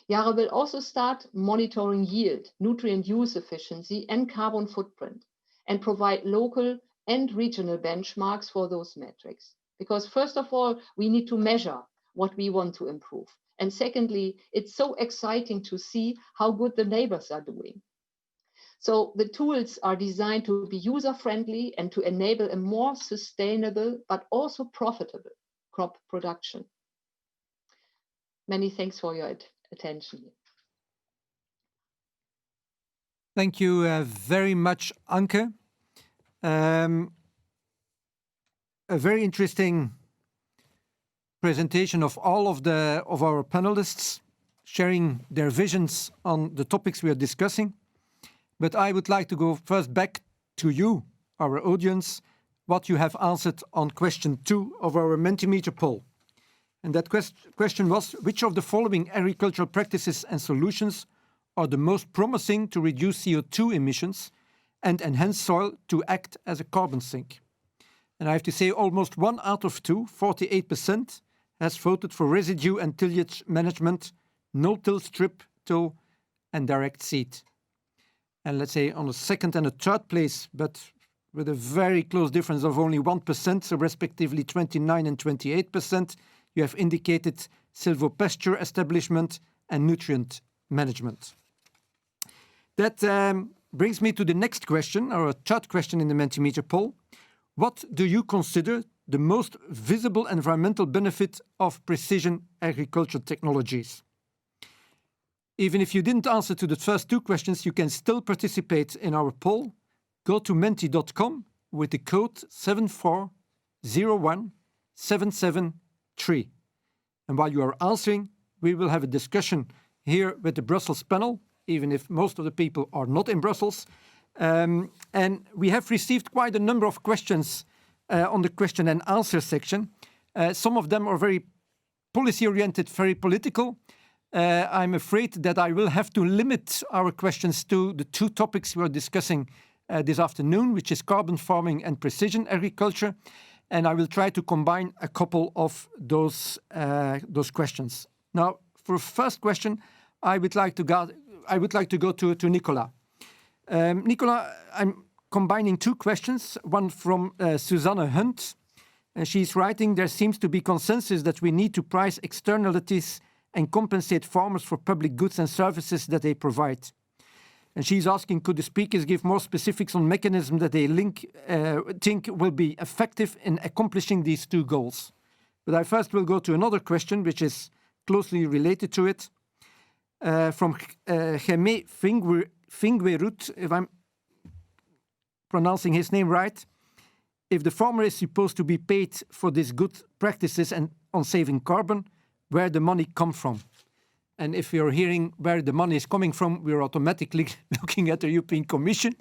Yara will also start monitoring yield, nutrient use efficiency, and carbon footprint, and provide local and regional benchmarks for those metrics. Because first of all, we need to measure what we want to improve. And secondly, it's so exciting to see how good the neighbors are doing. So the tools are designed to be user-friendly and to enable a more sustainable, but also profitable crop production. Many thanks for your attention. Thank you very much, Anke. A very interesting presentation of all of our panelists sharing their visions on the topics we are discussing. But I would like to go first back to you, our audience, what you have answered on question 2 of our Mentimeter poll. And that question was, which of the following agricultural practices and solutions are the most promising to reduce CO2 emissions and enhance soil to act as a carbon sink. And I have to say almost 1 out of 2, 48%, has voted for residue and tillage management, no-till, strip-till, and direct seed. And let's say on a second and a third place, but with a very close difference of only 1%, so respectively 29 and 28%, you have indicated silvopasture establishment and nutrient management. That brings me to the next question, or a third question in the Mentimeter poll. What do you consider the most visible environmental benefit of precision agriculture technologies? Even if you didn't answer to the first 2 questions, you can still participate in our poll. Go to menti.com with the code 7401773. And while you are answering, we will have a discussion here with the Brussels panel, even if most of the people are not in Brussels. And we have received quite a number of questions on the question and answer section. Some of them are very policy-oriented, very political. I'm afraid that I will have to limit our questions to the 2 topics we're discussing this afternoon, which is carbon farming and precision agriculture. And I will try to combine a couple of those questions. Now, for first question, I would like to go to Nicola. Nicola, I'm combining 2 questions, one from Susanne Hunt. She's writing, there seems to be consensus that we need to price externalities and compensate farmers for public goods and services that they provide. And she's asking, could the speakers give more specifics on mechanisms that they think will be effective in accomplishing these 2 goals? But I first will go to another question, which is closely related to it, from Jaime Fingwerut, if I'm pronouncing his name right. If the farmer is supposed to be paid for these good practices and on saving carbon, where the money come from? And if you're hearing where the money is coming from, we're automatically looking at the European Commission.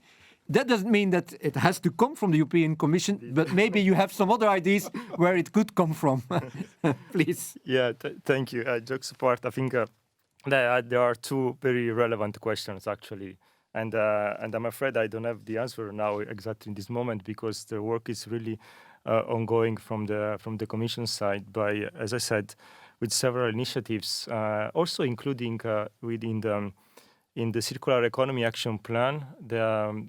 That doesn't mean that it has to come from the European Commission, but maybe you have some other ideas where it could come from. Please. Yeah, thank you. Jokes apart, I think there are 2 very relevant questions, actually. And I'm afraid I don't have the answer now exactly in this moment, because the work is really ongoing from the Commission side by, as I said, with several initiatives, also including within the Circular Economy Action Plan, the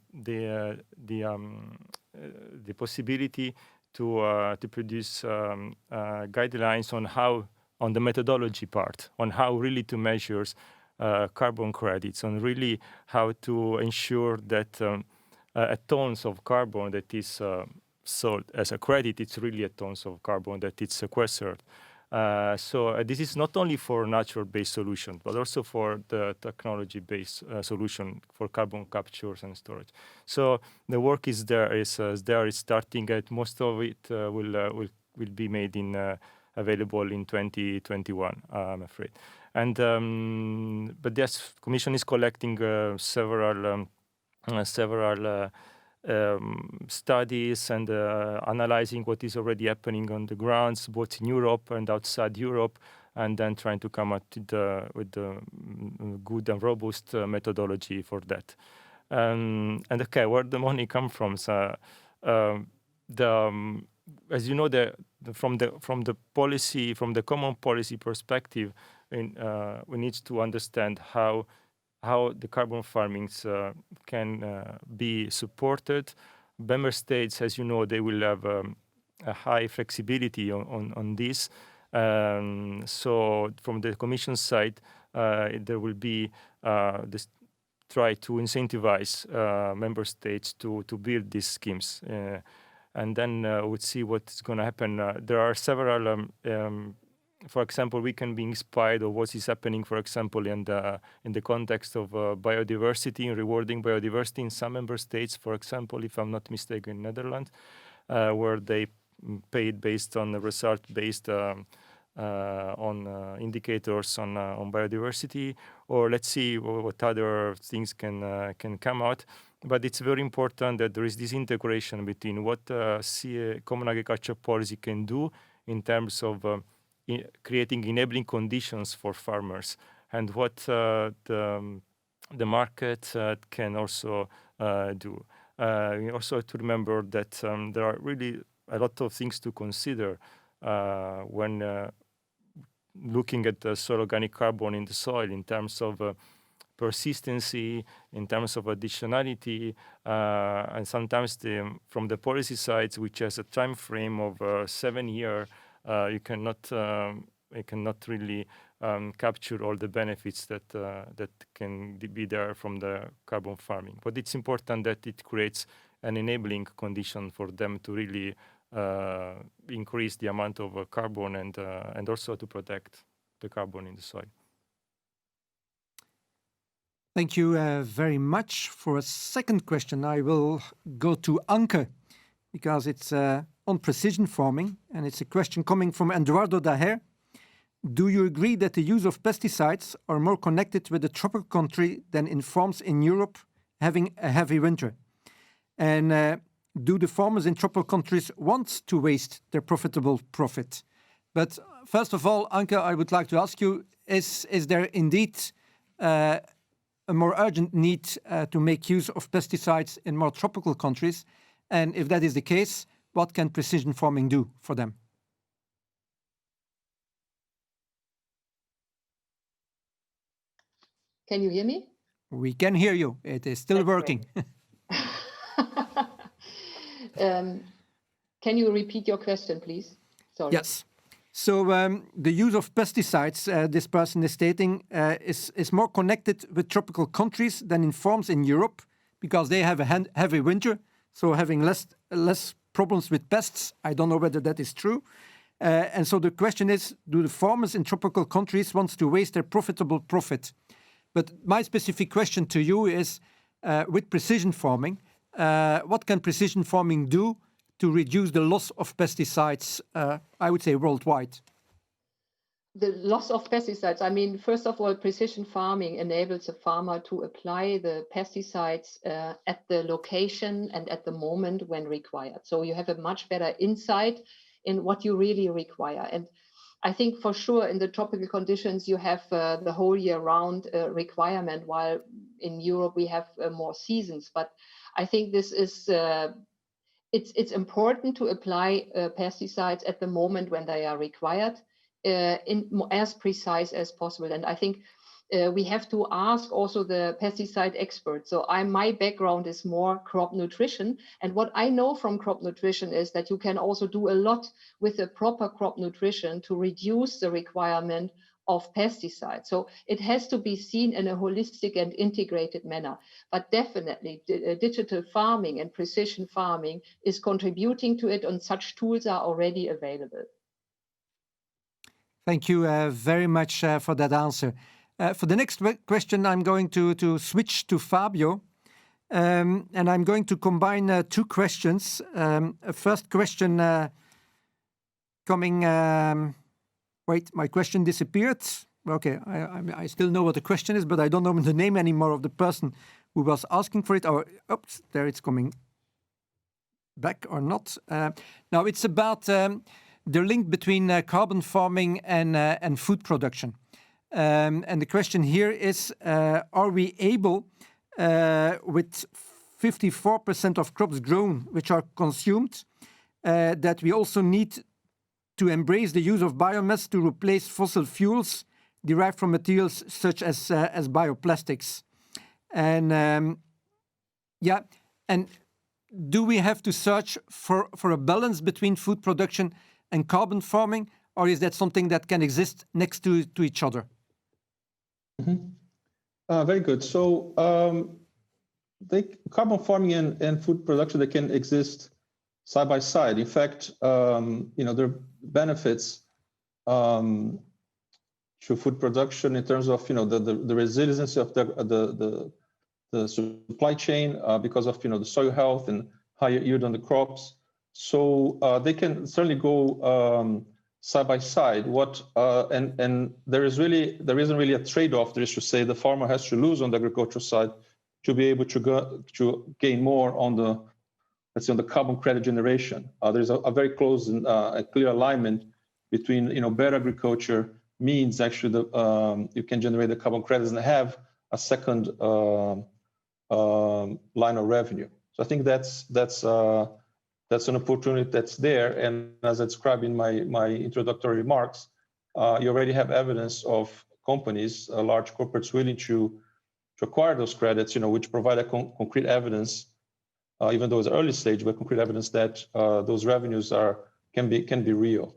possibility to produce guidelines on the methodology part, on how really to measure carbon credits, on really how to ensure that a tons of carbon that is sold as a credit, it's really a tons of carbon that it's sequestered. So this is not only for natural-based solutions, but also for the technology-based solution for carbon captures and storage. So the work is there, is starting. Most of it will be made available in 2021, I'm afraid. And but yes, Commission is collecting several studies and analyzing what is already happening on the grounds, both in Europe and outside Europe, and then trying to come up with the good and robust methodology for that. And okay, where the money come from? So, as you know, from the common policy perspective, we need to understand how the carbon farmings can be supported. Member states, as you know, they will have a high flexibility on this. So from the Commission side, there will be this try to incentivize member states to build these schemes. And then we'll see what's going to happen. There are several for example, we can be inspired of what is happening, for example, in the context of biodiversity and rewarding biodiversity in some member states, for example, if I'm not mistaken, in Netherlands, where they paid based on the result-based on indicators on biodiversity, or let's see what other things can come out. But it's very important that there is this integration between what common agriculture policy can do in terms of creating enabling conditions for farmers, and what the market can also do. we also have to remember that there are really a lot of things to consider when looking at the soil organic carbon in the soil in terms of persistency, in terms of additionality, and sometimes from the policy sides, which has a time frame of 7 years, you cannot really capture all the benefits that can be there from the carbon farming. But it's important that it creates an enabling condition for them to really increase the amount of carbon and also to protect the carbon in the soil. Thank you very much. For a second question, I will go to Anke, because it's on precision farming, and it's a question coming from Eduardo Daher. Do you agree that the use of pesticides are more connected with the tropical country than in farms in Europe having a heavy winter? And do the farmers in tropical countries want to waste their profitable profit? But first of all, Anke, I would like to ask you, is there indeed a more urgent need to make use of pesticides in more tropical countries? And if that is the case, what can precision farming do for them? Can you hear me? We can hear you. It is still working. Can you repeat your question, please? Sorry. Yes. So the use of pesticides, this person is stating, is more connected with tropical countries than in farms in Europe, because they have a heavy winter, so having less problems with pests. I don't know whether that is true. And so the question is, do the farmers in tropical countries want to waste their profitable profit? But my specific question to you is, with precision farming, what can precision farming do to reduce the loss of pesticides, I would say worldwide? The loss of pesticides, I mean, first of all, precision farming enables a farmer to apply the pesticides at the location and at the moment when required. So you have a much better insight in what you really require. And I think for sure in the tropical conditions, you have the whole year round requirement, while in Europe we have more seasons. But I think this is, it's important to apply pesticides at the moment when they are required, as precise as possible. And I think we have to ask also the pesticide experts. So my background is more crop nutrition. And what I know from crop nutrition is that you can also do a lot with the proper crop nutrition to reduce the requirement of pesticides. So it has to be seen in a holistic and integrated manner. But definitely digital farming and precision farming is contributing to it, and such tools are already available. Thank you very much for that answer. For the next question, I'm going to switch to Fabio, and I'm going to combine two questions. A first question coming... wait, my question disappeared. Okay, I still know what the question is, but I don't know the name anymore of the person who was asking for it. Or, oops, there it's coming back or not. Now, it's about the link between carbon farming and food production. And the question here is, are we able, with 54% of crops grown which are consumed, that we also need to embrace the use of biomass to replace fossil fuels derived from materials such as bioplastics? And and do we have to search for a balance between food production and carbon farming, or is that something that can exist next to each other? Mm-hmm. Very good. So carbon farming and food production, they can exist side by side. In fact, there are benefits to food production in terms of the resilience of the supply chain because of the soil health and higher yield on the crops. So they can certainly go side by side. And there isn't really a trade-off. There is to say the farmer has to lose on the agricultural side to be able to gain more on the, let's say, on the carbon credit generation. There's a very close and a clear alignment between better agriculture means actually you can generate the carbon credits and have a second line of revenue. So I think that's an opportunity that's there. And as I described in my introductory remarks, you already have evidence of companies, large corporates willing to acquire those credits, which provide a concrete evidence, even though it's early stage, but concrete evidence that those revenues can be real.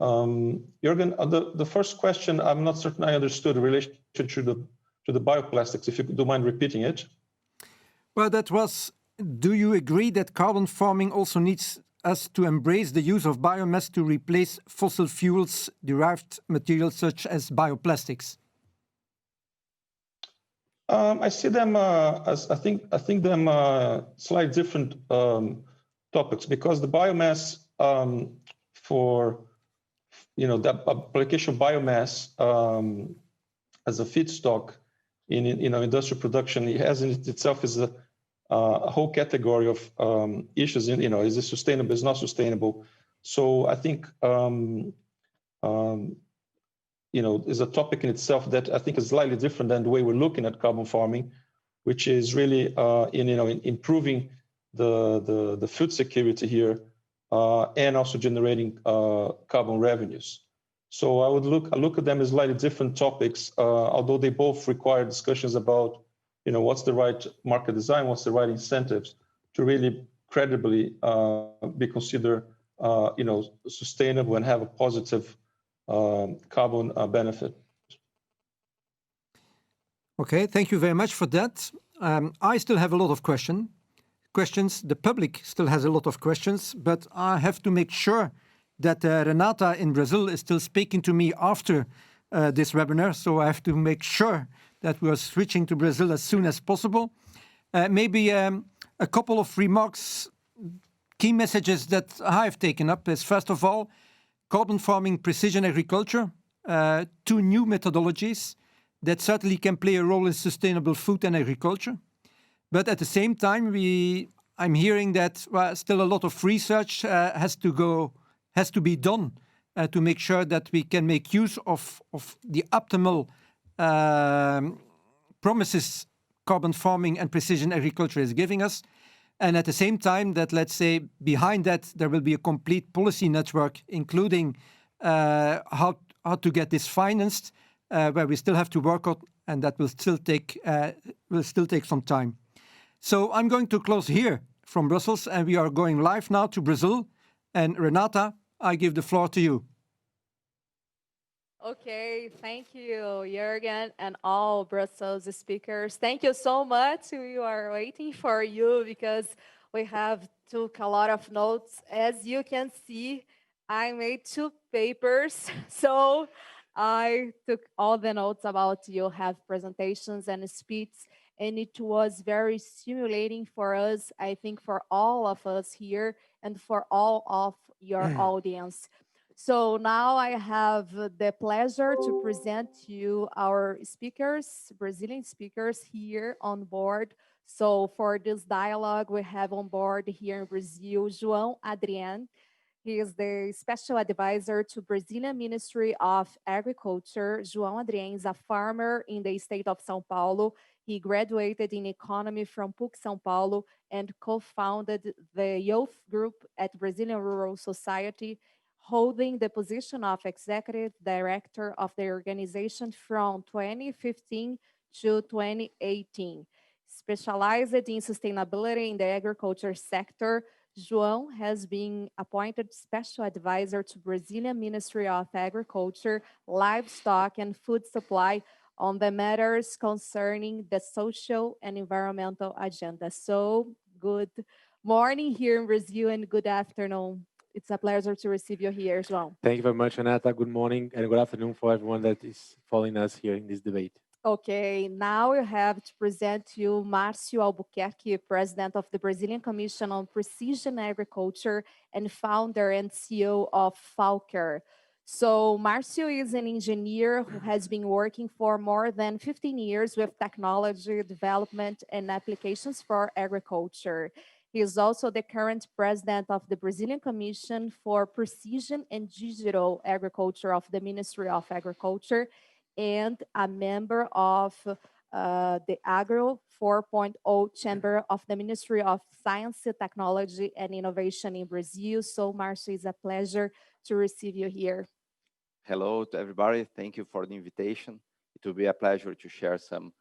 Jürgen, the first question, I'm not certain I understood in relation to the bioplastics. If you don't mind repeating it. Well, that was, do you agree that carbon farming also needs us to embrace the use of biomass to replace fossil fuels derived materials such as bioplastics? I see them as I think them slightly different topics, because the biomass for the application of biomass as a feedstock in industrial production, it has in itself is a whole category of issues. Is it sustainable? Is it not sustainable? So I think is a topic in itself that I think is slightly different than the way we're looking at carbon farming, which is really in improving the food security here and also generating carbon revenues. So I look at them as slightly different topics, although they both require discussions about what's the right market design, what's the right incentives to really credibly be considered sustainable and have a positive carbon benefit. Okay, thank you very much for that. I still have a lot of questions. The public still has a lot of questions, but I have to make sure that Renata in Brazil is still speaking to me after this webinar, so I have to make sure that we are switching to Brazil as soon as possible. Maybe a couple of remarks, key messages that I've taken up is, first of all, carbon farming, precision agriculture, two new methodologies that certainly can play a role in sustainable food and agriculture. But at the same time, I'm hearing that still a lot of research has to be done to make sure that we can make use of the optimal promises carbon farming and precision agriculture is giving us. And at the same time that, let's say, behind that, there will be a complete policy network, including how to get this financed, where we still have to work on, and that will still take some time. So I'm going to close here from Brussels, and we are going live now to Brazil. And Renata, I give the floor to you. Okay, thank you, Jürgen, and all Brussels speakers. Thank you so much. We are waiting for you because we have took a lot of notes. As you can see, I made 2 papers, so I took all the notes about you have presentations and speeches, and it was very stimulating for us, I think for all of us here and for all of your audience. So now I have the pleasure to present to you our speakers, Brazilian speakers here on board. So for this dialogue, we have on board here in Brazil, João Adrián. He is the special advisor to Brazilian Ministry of Agriculture. João Adrián is a farmer in the state of São Paulo. He graduated in economy from PUC São Paulo and co-founded the youth group at Brazilian Rural Society, holding the position of executive director of the organization from 2015 to 2018. Specialized in sustainability in the agriculture sector, João has been appointed special advisor to Brazilian Ministry of Agriculture, Livestock and Food Supply on the matters concerning the social and environmental agenda. So good morning here in Brazil and good afternoon. It's a pleasure to receive you here, João. Thank you very much, Renata. Good morning and good afternoon for everyone that is following us here in this debate. Okay, now we have to present to you Márcio Albuquerque, President of the Brazilian Commission on Precision Agriculture and founder and CEO of Falker. So Márcio is an engineer who has been working for more than 15 years with technology development and applications for agriculture. He is also the current president of the Brazilian Commission for Precision and Digital Agriculture of the Ministry of Agriculture and a member of the Agro 4.0 Chamber of the Ministry of Science, Technology, and Innovation in Brazil. So, Marcio, it's a pleasure to receive you here. Hello to everybody. Thank you for the invitation. It will be a pleasure to share some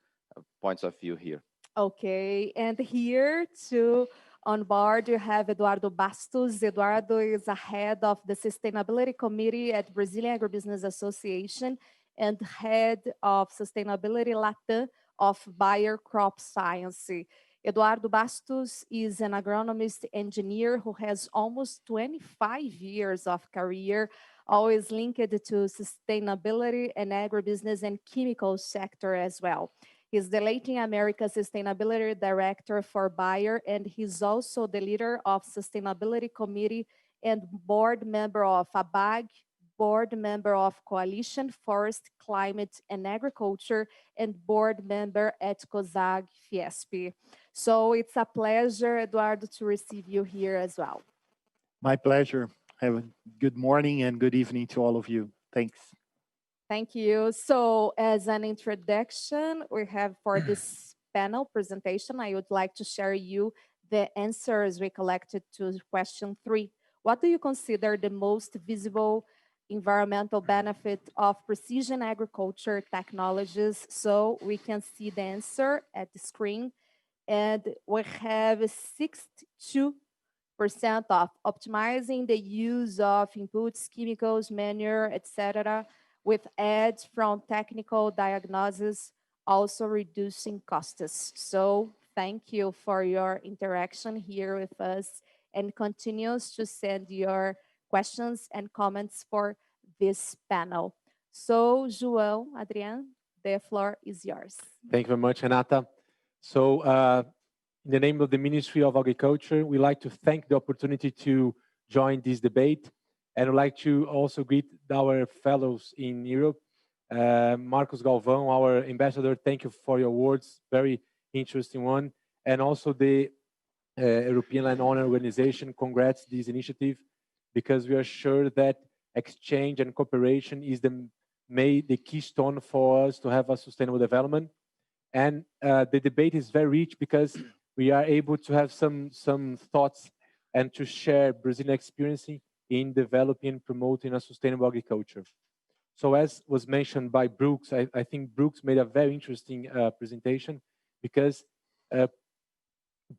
points of view here. Okay, and here too on board you have Eduardo Bastos. Eduardo is a head of the Sustainability Committee at Brazilian Agribusiness Association and head of Sustainability Latam of Bayer Crop Science. Eduardo Bastos is an agronomist engineer who has almost 25 years of career, always linked to sustainability and agribusiness and chemical sector as well. He's the Latin America Sustainability Director for Bayer, and he's also the leader of Sustainability Committee and board member of ABAG, board member of Coalition Forest, Climate and Agriculture, and board member at COSAG Fiesp. So it's a pleasure, Eduardo, to receive you here as well. My pleasure. Have a good morning and good evening to all of you. Thanks. Thank you. So as an introduction, we have for this panel presentation, I would like to share you the answers we collected to question 3. What do you consider the most visible environmental benefit of precision agriculture technologies? So we can see the answer at the screen. And we have 62% of optimizing the use of inputs, chemicals, manure, etc., with ads from technical diagnosis, also reducing costs. So thank you for your interaction here with us and continues to send your questions and comments for this panel. So João, Adrián, the floor is yours. Thank you very much, Renata. So in the name of the Ministry of Agriculture, we'd like to thank the opportunity to join this debate. And I'd like to also greet our fellows in Europe. Marcos Galvão, our ambassador, thank you for your words, very interesting one. And also the European Landowner Organization, congrats this initiative, because we are sure that exchange and cooperation is the keystone for us to have a sustainable development. And the debate is very rich because we are able to have some thoughts and to share Brazilian experience in developing and promoting a sustainable agriculture. So as was mentioned by Brooks, I think Brooks made a very interesting presentation because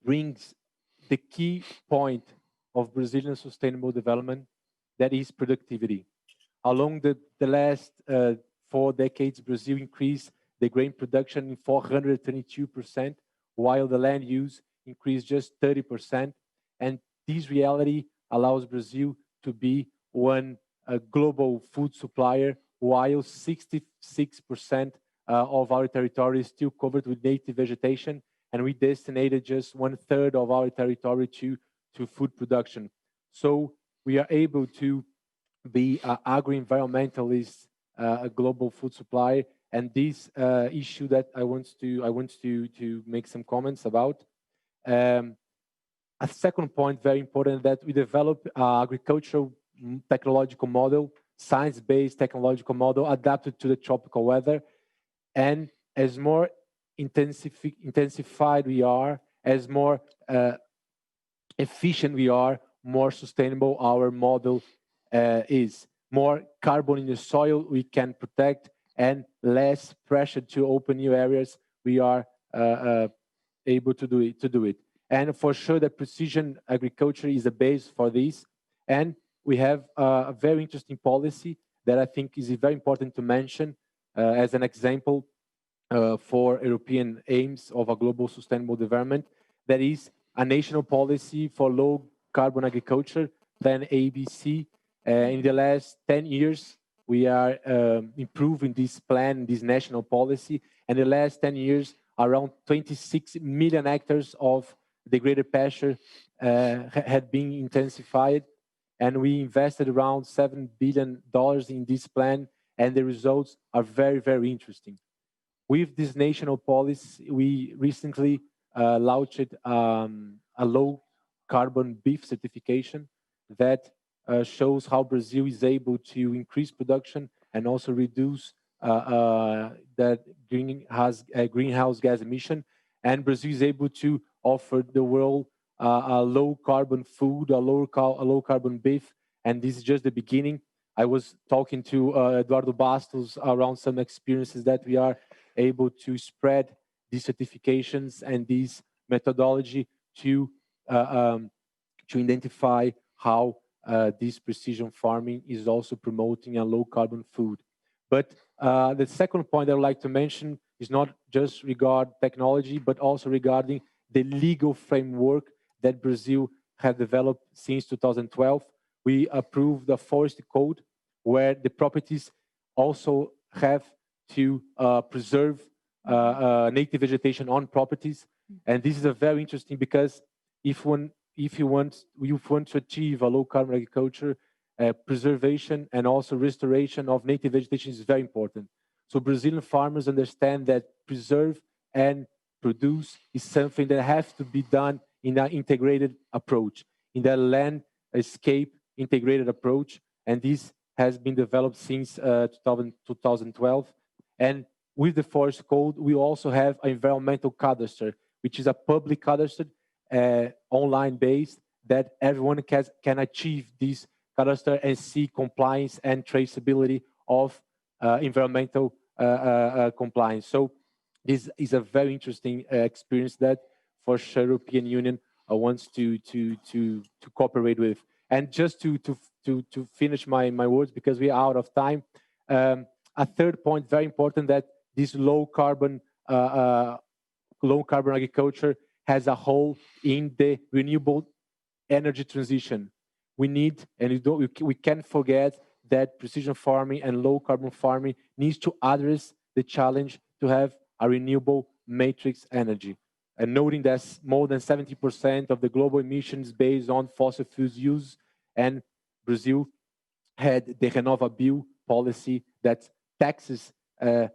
brings the key point of Brazilian sustainable development, that is productivity. Along the last 4 decades, Brazil increased the grain production in 422%, while the land use increased just 30%. And this reality allows Brazil to be a global food supplier, while 66% of our territory is still covered with native vegetation, and we destinated just 1/3 of our territory to food production. So we are able to be an agro-environmentalist, a global food supplier, and this issue that I want to make some comments about. A second point, very important, that we develop agricultural technological model, science-based technological model adapted to the tropical weather. And as more intensified we are, as more efficient we are, more sustainable our model is. More carbon in the soil we can protect, and less pressure to open new areas we are able to do it. And for sure that precision agriculture is the base for this. And we have a very interesting policy that I think is very important to mention as an example for European aims of a global sustainable development. That is a national policy for low carbon agriculture, then ABC. In the last 10 years, we are improving this plan, this national policy. And in the last 10 years, around 26 million hectares of degraded pasture had been intensified. And we invested around $7 billion in this plan. And the results are very, very interesting. With this national policy, we recently launched a low carbon beef certification that shows how Brazil is able to increase production and also reduce that greenhouse gas emission, and Brazil is able to offer the world a low carbon food, a low carbon beef, and this is just the beginning. I was talking to Eduardo Bastos around some experiences that we are able to spread these certifications and this methodology to identify how this precision farming is also promoting a low carbon food. But the second point I would like to mention is not just regard technology, but also regarding the legal framework that Brazil has developed since 2012. We approved the forest code where the properties also have to preserve native vegetation on properties. And this is a very interesting because if you want to achieve a low carbon agriculture, preservation and also restoration of native vegetation is very important. So Brazilian farmers understand that preserve and produce is something that has to be done in an integrated approach, in the landscape integrated approach. And this has been developed since 2012. And with the forest code, we also have an environmental cadastre, which is a public cadastre, online based, that everyone can achieve this cadastre and see compliance and traceability of environmental compliance. So this is a very interesting experience that for sure European Union wants to cooperate with. And just to finish my words, because we are out of time, a third point, very important, that this low carbon agriculture has a role in the renewable energy transition. We need, and we can't forget that precision farming and low carbon farming needs to address the challenge to have a renewable matrix energy. And noting that more than 70% of the global emissions based on fossil fuels use, and Brazil had the RenovaBio policy that taxes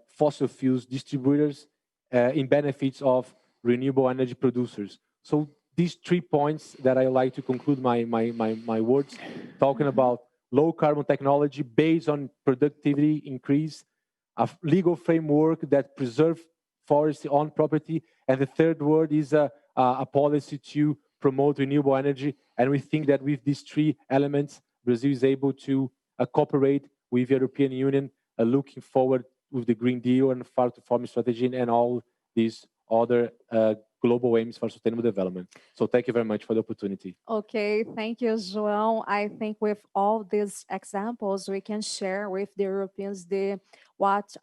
fossil fuels distributors in benefits of renewable energy producers. So these 3 points that I like to conclude my words, talking about low carbon technology based on productivity increase, a legal framework that preserves forestry on property, and the third word is a policy to promote renewable energy. And we think that with these 3 elements, Brazil is able to cooperate with the European Union, looking forward with the Green Deal and farm-to-farm strategy and all these other global aims for sustainable development. So thank you very much for the opportunity. Okay, thank you, João. I think with all these examples, we can share with the Europeans what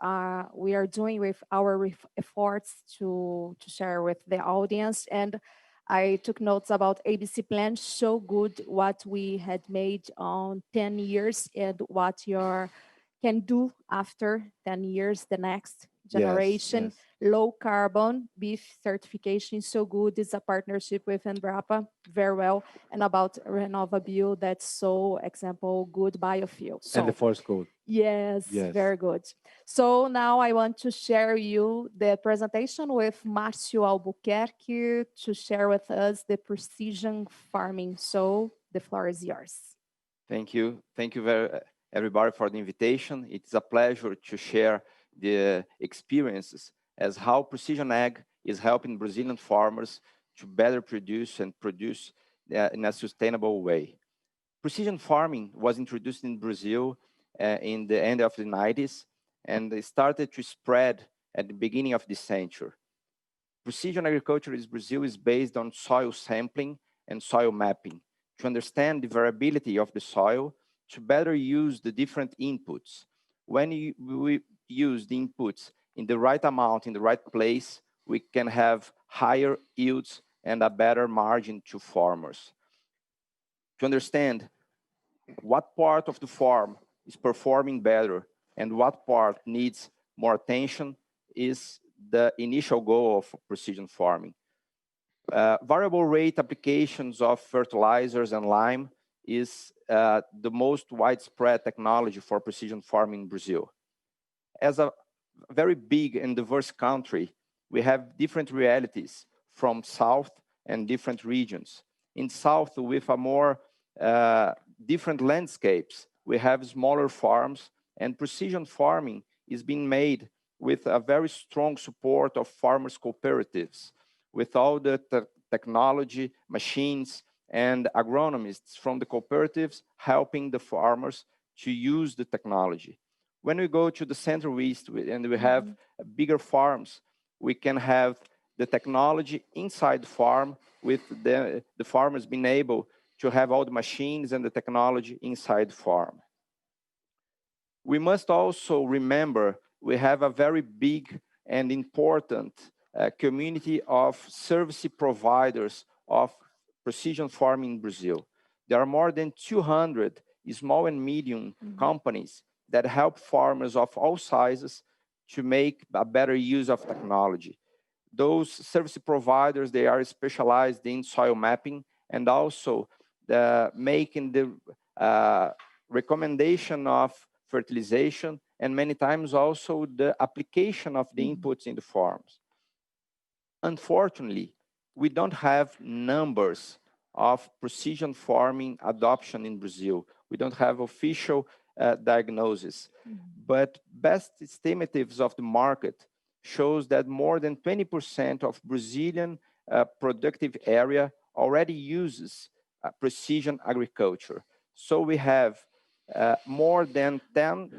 we are doing with our efforts to share with the audience. And I took notes about ABC plan, so good what we had made on 10 years and what you can do after 10 years, the next generation. Yes. Low carbon beef certification is so good. It's a partnership with Embrapa, very well. And about RenovaBio, that's so example, good biofuel. So, and the forest code. Yes, very good. So now I want to share you the presentation with Márcio Albuquerque to share with us the precision farming. So the floor is yours. Thank you. Thank you everybody for the invitation. It's a pleasure to share the experiences as how precision ag is helping Brazilian farmers to better produce and produce in a sustainable way. Precision farming was introduced in Brazil in the end of the 90s, and it started to spread at the beginning of this century. Precision agriculture in Brazil is based on soil sampling and soil mapping to understand the variability of the soil, to better use the different inputs. When we use the inputs in the right amount, in the right place, we can have higher yields and a better margin to farmers. To understand what part of the farm is performing better and what part needs more attention is the initial goal of precision farming. Variable rate applications of fertilizers and lime is the most widespread technology for precision farming in Brazil. As a very big and diverse country, we have different realities from South and different regions. In South, with a more different landscapes, we have smaller farms, and precision farming is being made with a very strong support of farmers' cooperatives, with all the technology, machines, and agronomists from the cooperatives helping the farmers to use the technology. When we go to the Central East and we have bigger farms, we can have the technology inside the farm with the farmers being able to have all the machines and the technology inside the farm. We must also remember we have a very big and important community of service providers of precision farming in Brazil. There are more than 200 small and medium companies that help farmers of all sizes to make a better use of technology. Those service providers, they are specialized in soil mapping and also making the recommendation of fertilization and many times also the application of the inputs in the farms. Unfortunately, we don't have numbers of precision farming adoption in Brazil. We don't have official diagnosis, but best estimates of the market shows that more than 20% of Brazilian productive area already uses precision agriculture. So we have more than 10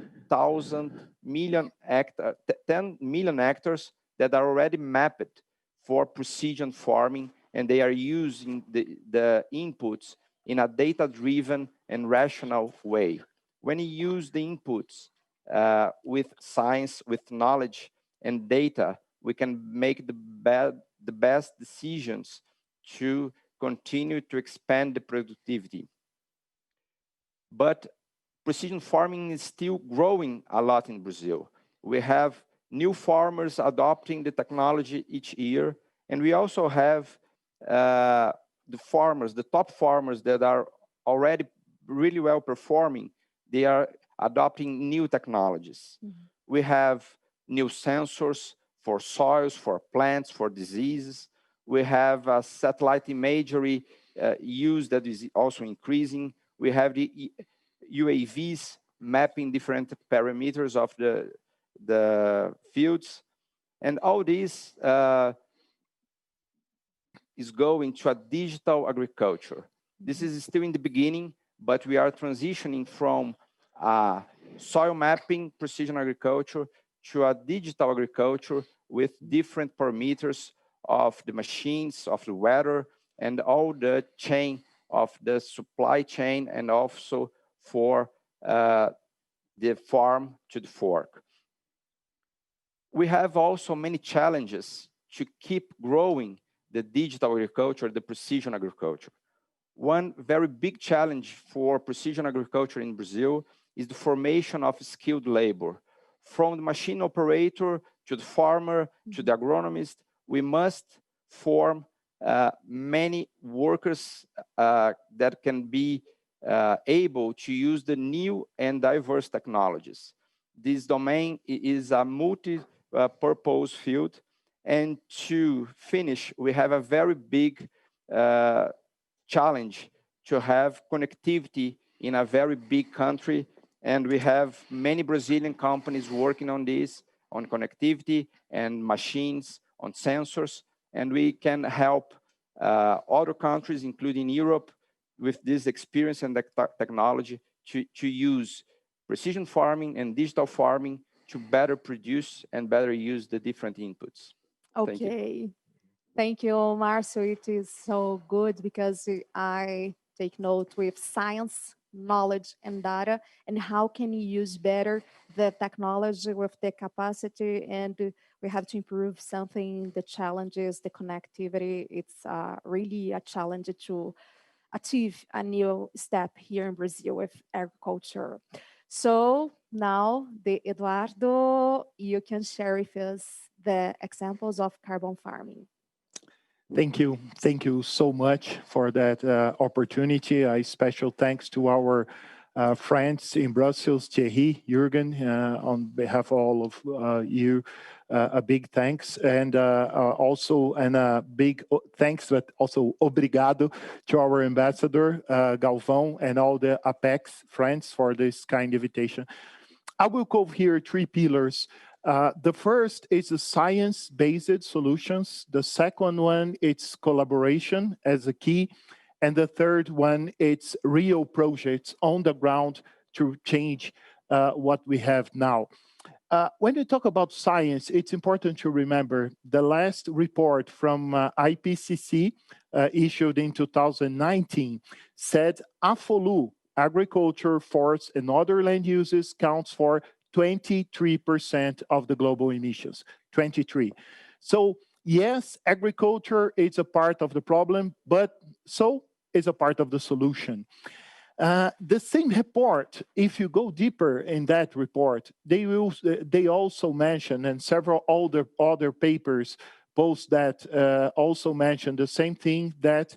million hectares that are already mapped for precision farming, and they are using the inputs in a data-driven and rational way. When you use the inputs with science, with knowledge and data, we can make the best decisions to continue to expand the productivity. But precision farming is still growing a lot in Brazil. We have new farmers adopting the technology each year, and we also have the top farmers that are already really well performing. They are adopting new technologies. We have new sensors for soils, for plants, for diseases. We have satellite imagery use that is also increasing. We have the UAVs mapping different parameters of the fields. And all this is going to a digital agriculture. This is still in the beginning, but we are transitioning from soil mapping, precision agriculture, to a digital agriculture with different parameters of the machines, of the weather, and all the chain of the supply chain, and also for the farm to the fork. We have also many challenges to keep growing the digital agriculture, the precision agriculture. One very big challenge for precision agriculture in Brazil is the formation of skilled labor. From the machine operator to the farmer to the agronomist, we must form many workers that can be able to use the new and diverse technologies. This domain is a multi-purpose field. And to finish, we have a very big challenge to have connectivity in a very big country. And we have many Brazilian companies working on this, on connectivity and machines, on sensors. And we can help other countries, including Europe, with this experience and technology to use precision farming and digital farming to better produce and better use the different inputs. Okay. Thank you, Marcio. It is so good because I take note with science, knowledge, and data, and how can you use better the technology with the capacity, and we have to improve something, the challenges, the connectivity. It's really a challenge to achieve a new step here in Brazil with agriculture. So now, Eduardo, you can share with us the examples of carbon farming. Thank you. Thank you so much for that opportunity. A special thanks to our friends in Brussels, Thierry, Jürgen, on behalf of all of you, a big thanks. And also a big thanks, but also obrigado to our ambassador, Galvão, and all the Apex friends for this kind invitation. I will cover here 3 pillars. The first is the science-based solutions. The second one, it's collaboration as a key. And the third one, it's real projects on the ground to change what we have now. When you talk about science, it's important to remember the last report from IPCC issued in 2019 said AFOLU, agriculture, forests, and other land uses counts for 23% of the global emissions, 23. So yes, agriculture is a part of the problem, but so is a part of the solution. The same report, if you go deeper in that report, they also mention, and several other papers post that also mention the same thing, that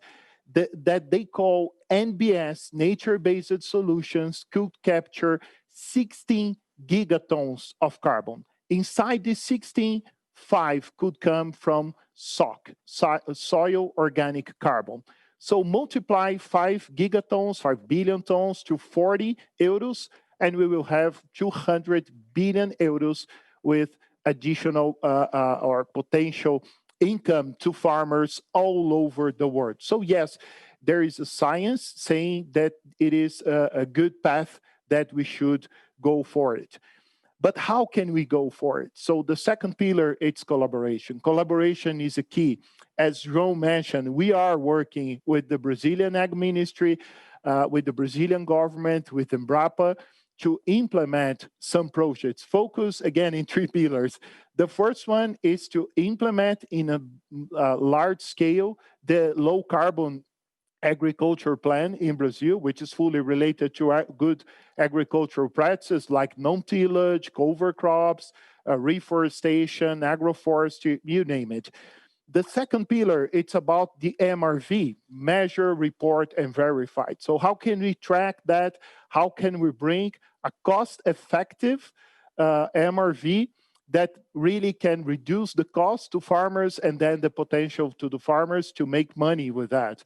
they call NBS, nature-based solutions, could capture 16 gigatons of carbon. Inside this 16, 5 could come from SOC, soil organic carbon. So multiply 5 gigatons, 5 billion tons to 40 euros, and we will have 200 billion euros with additional or potential income to farmers all over the world. So yes, there is a science saying that it is a good path that we should go for it. But how can we go for it? So the second pillar, it's collaboration. Collaboration is a key. As João mentioned, we are working with the Brazilian Ag Ministry, with the Brazilian government, with Embrapa, to implement some projects. Focus, again, in 3 pillars. The first one is to implement in a large scale the low carbon agriculture plan in Brazil, which is fully related to good agricultural practices like non-tillage, cover crops, reforestation, agroforestry, you name it. The second pillar, it's about the MRV, measure, report, and verify. So how can we track that? How can we bring a cost-effective MRV that really can reduce the cost to farmers and then the potential to the farmers to make money with that?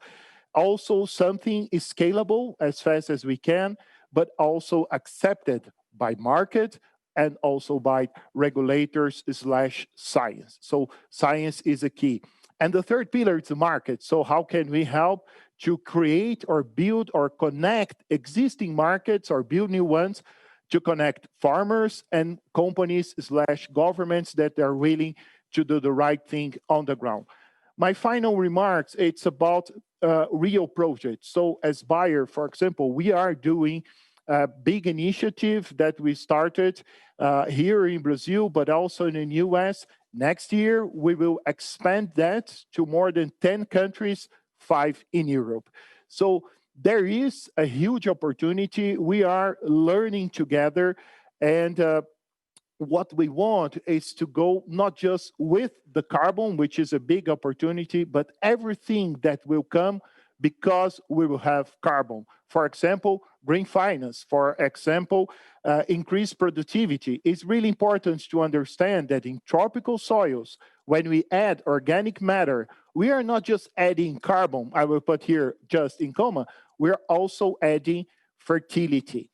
Also, something is scalable as fast as we can, but also accepted by market and also by regulators / science. So science is a key. And the third pillar is the market. So how can we help to create or build or connect existing markets or build new ones to connect farmers and companies / governments that are willing to do the right thing on the ground. My final remarks, it's about real projects. So as Bayer, for example, we are doing a big initiative that we started here in Brazil, but also in the US. Next year, we will expand that to more than 10 countries, 5 in Europe. So there is a huge opportunity. We are learning together, and what we want is to go not just with the carbon, which is a big opportunity, but everything that will come because we will have carbon. For example, green finance. For example, increased productivity. It's really important to understand that in tropical soils, when we add organic matter, we are not just adding carbon, I will put here just in comma, we're also adding fertility.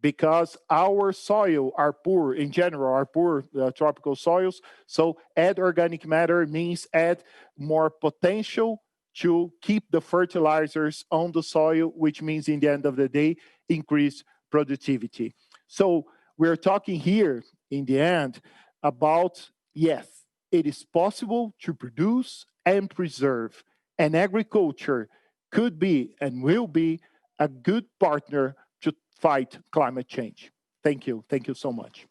Because our soil are poor, in general, are poor tropical soils. So add organic matter means add more potential to keep the fertilizers on the soil, which means in the end of the day, increase productivity. So we're talking here in the end about, yes, it is possible to produce and preserve, and agriculture could be and will be a good partner to fight climate change. Thank you. Thank you so much.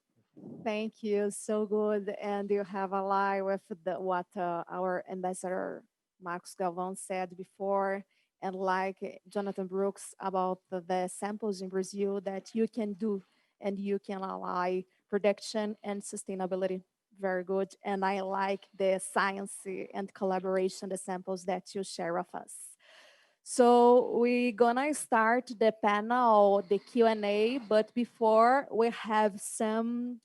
Thank you. So good. And you have a lie with what our ambassador Marcos Galvão said before, and like Jonathan Brooks about the samples in Brazil that you can do, and you can ally production and sustainability. Very good. And I like the science and collaboration, the samples that you share with us. So we're gonna start the panel, the Q&A, but before we have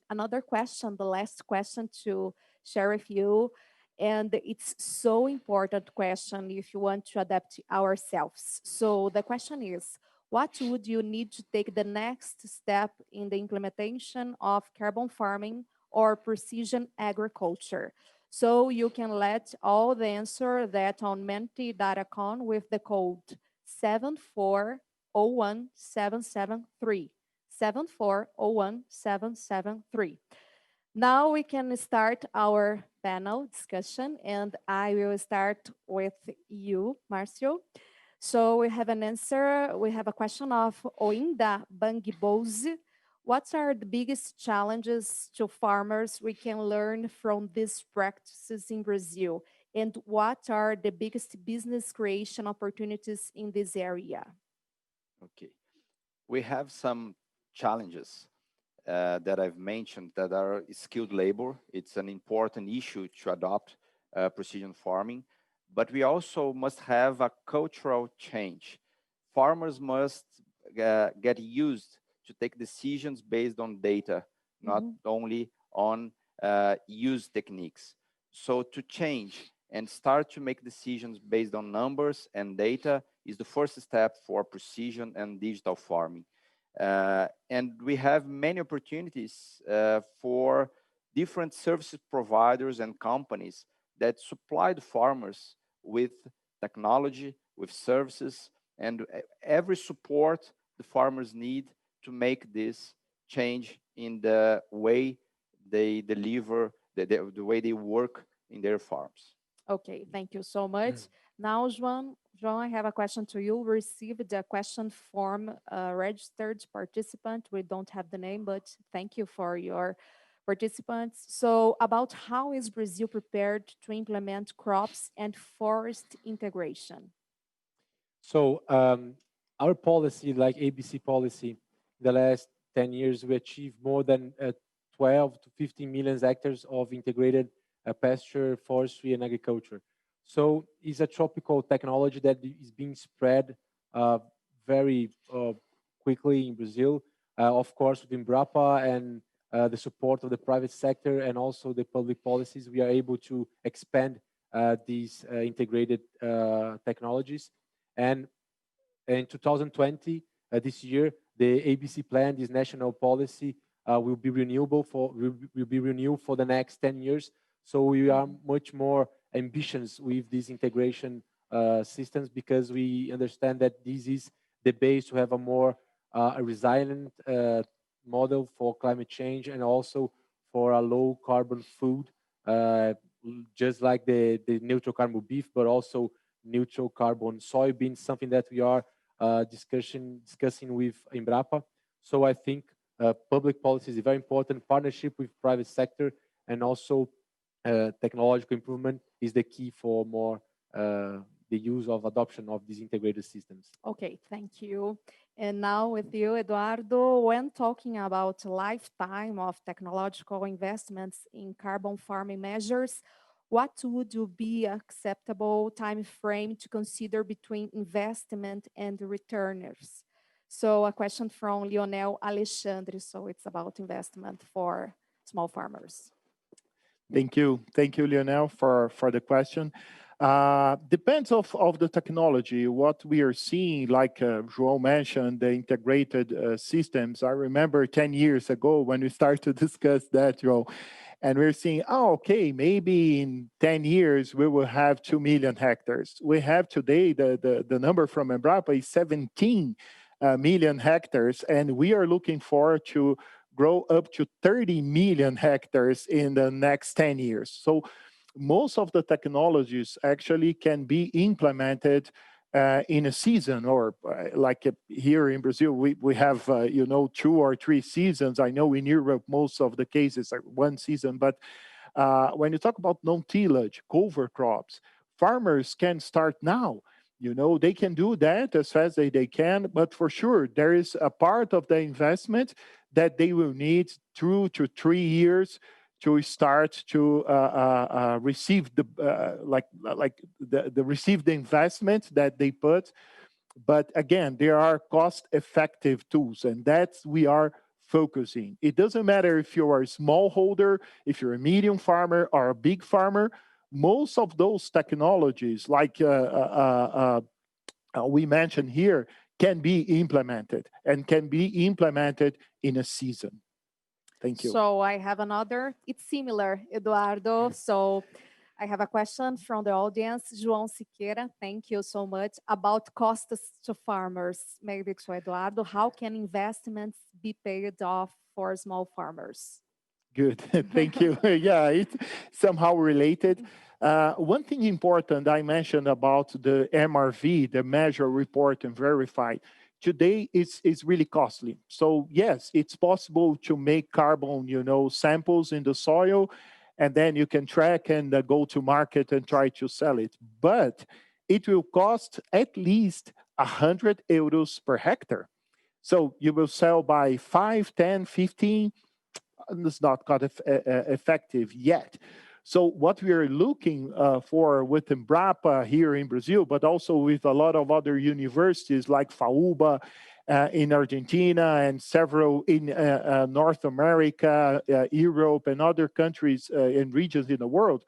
another question, the last question to share with you. And it's so important question if you want to adapt ourselves. So the question is, what would you need to take the next step in the implementation of carbon farming or precision agriculture? So you can let all the answer that on Menti.com with the code 7401773. 7401773. Now we can start our panel discussion, and I will start with you, Marcio. So we have an answer. We have a question of Oinda Bangibose. What are the biggest challenges to farmers we can learn from these practices in Brazil? And what are the biggest business creation opportunities in this area? Okay. We have some challenges that I've mentioned that are skilled labor. It's an important issue to adopt precision farming, but we also must have a cultural change. Farmers must get used to take decisions based on data, not only on use techniques. So to change and start to make decisions based on numbers and data is the first step for precision and digital farming. And we have many opportunities for different service providers and companies that supply the farmers with technology, with services, and every support the farmers need to make this change in the way they deliver, the way they work in their farms. Okay, thank you so much. Now, João, I have a question to you. We received a question from a registered participant. We don't have the name, but thank you for your participants. So about how is Brazil prepared to implement crops and forest integration? So our policy, like ABC policy, the last 10 years, we achieved more than 12 to 15 million hectares of integrated pasture, forestry, and agriculture. So it's a tropical technology that is being spread very quickly in Brazil, of course, with Embrapa and the support of the private sector and also the public policies, we are able to expand these integrated technologies. And in 2020, this year, the ABC plan, this national policy, will be renewed for the next 10 years. So we are much more ambitious with these integration systems because we understand that this is the base to have a more resilient model for climate change and also for a low carbon food, just like the neutral carbon beef, but also neutral carbon soybeans, something that we are discussing with Embrapa. So I think public policy is very important. Partnership with private sector and also technological improvement is the key for more the use of adoption of these integrated systems. Okay, thank you. And now with you, Eduardo, when talking about lifetime of technological investments in carbon farming measures, what would be acceptable time frame to consider between investment and returners? So a question from Lionel Alexandre. So it's about investment for small farmers. Thank you, Lionel, for the question. Depends of the technology. What we are seeing, like João mentioned, the integrated systems. I remember 10 years ago when we started to discuss that, João, and we're seeing, okay, maybe in 10 years we will have 2 million hectares. We have today, the number from Embrapa is 17 million hectares, and we are looking forward to grow up to 30 million hectares in the next 10 years. So most of the technologies actually can be implemented in a season, or like here in Brazil, we have, 2 or 3 seasons. I know in Europe, most of the cases are 1 season, but when you talk about non-tillage, cover crops, farmers can start now. They can do that as fast as they can, but for sure, there is a part of the investment that they will need 2 to 3 years to start to receive the receive the investment that they put. But again, there are cost-effective tools, and that's we are focusing. It doesn't matter if you are a smallholder, if you're a medium farmer or a big farmer. Most of those technologies, like we mentioned here, can be implemented and can be implemented in a season. Thank you. So I have another, it's similar, Eduardo. So I have a question from the audience. João Siqueira, thank you so much. About costs to farmers, maybe to Eduardo, how can investments be paid off for small farmers? Good, thank you. Yeah, it's somehow related. One thing important I mentioned about the MRV, the measure, report, and verify. Today, it's really costly. So yes, it's possible to make carbon, samples in the soil, and then you can track and go to market and try to sell it. But it will cost at least 100 euros per hectare. So you will sell by 5, 10, 15, and it's not got effective yet. So what we are looking for with Embrapa here in Brazil, but also with a lot of other universities like FAUBA in Argentina and several in North America, Europe, and other countries and regions in the world,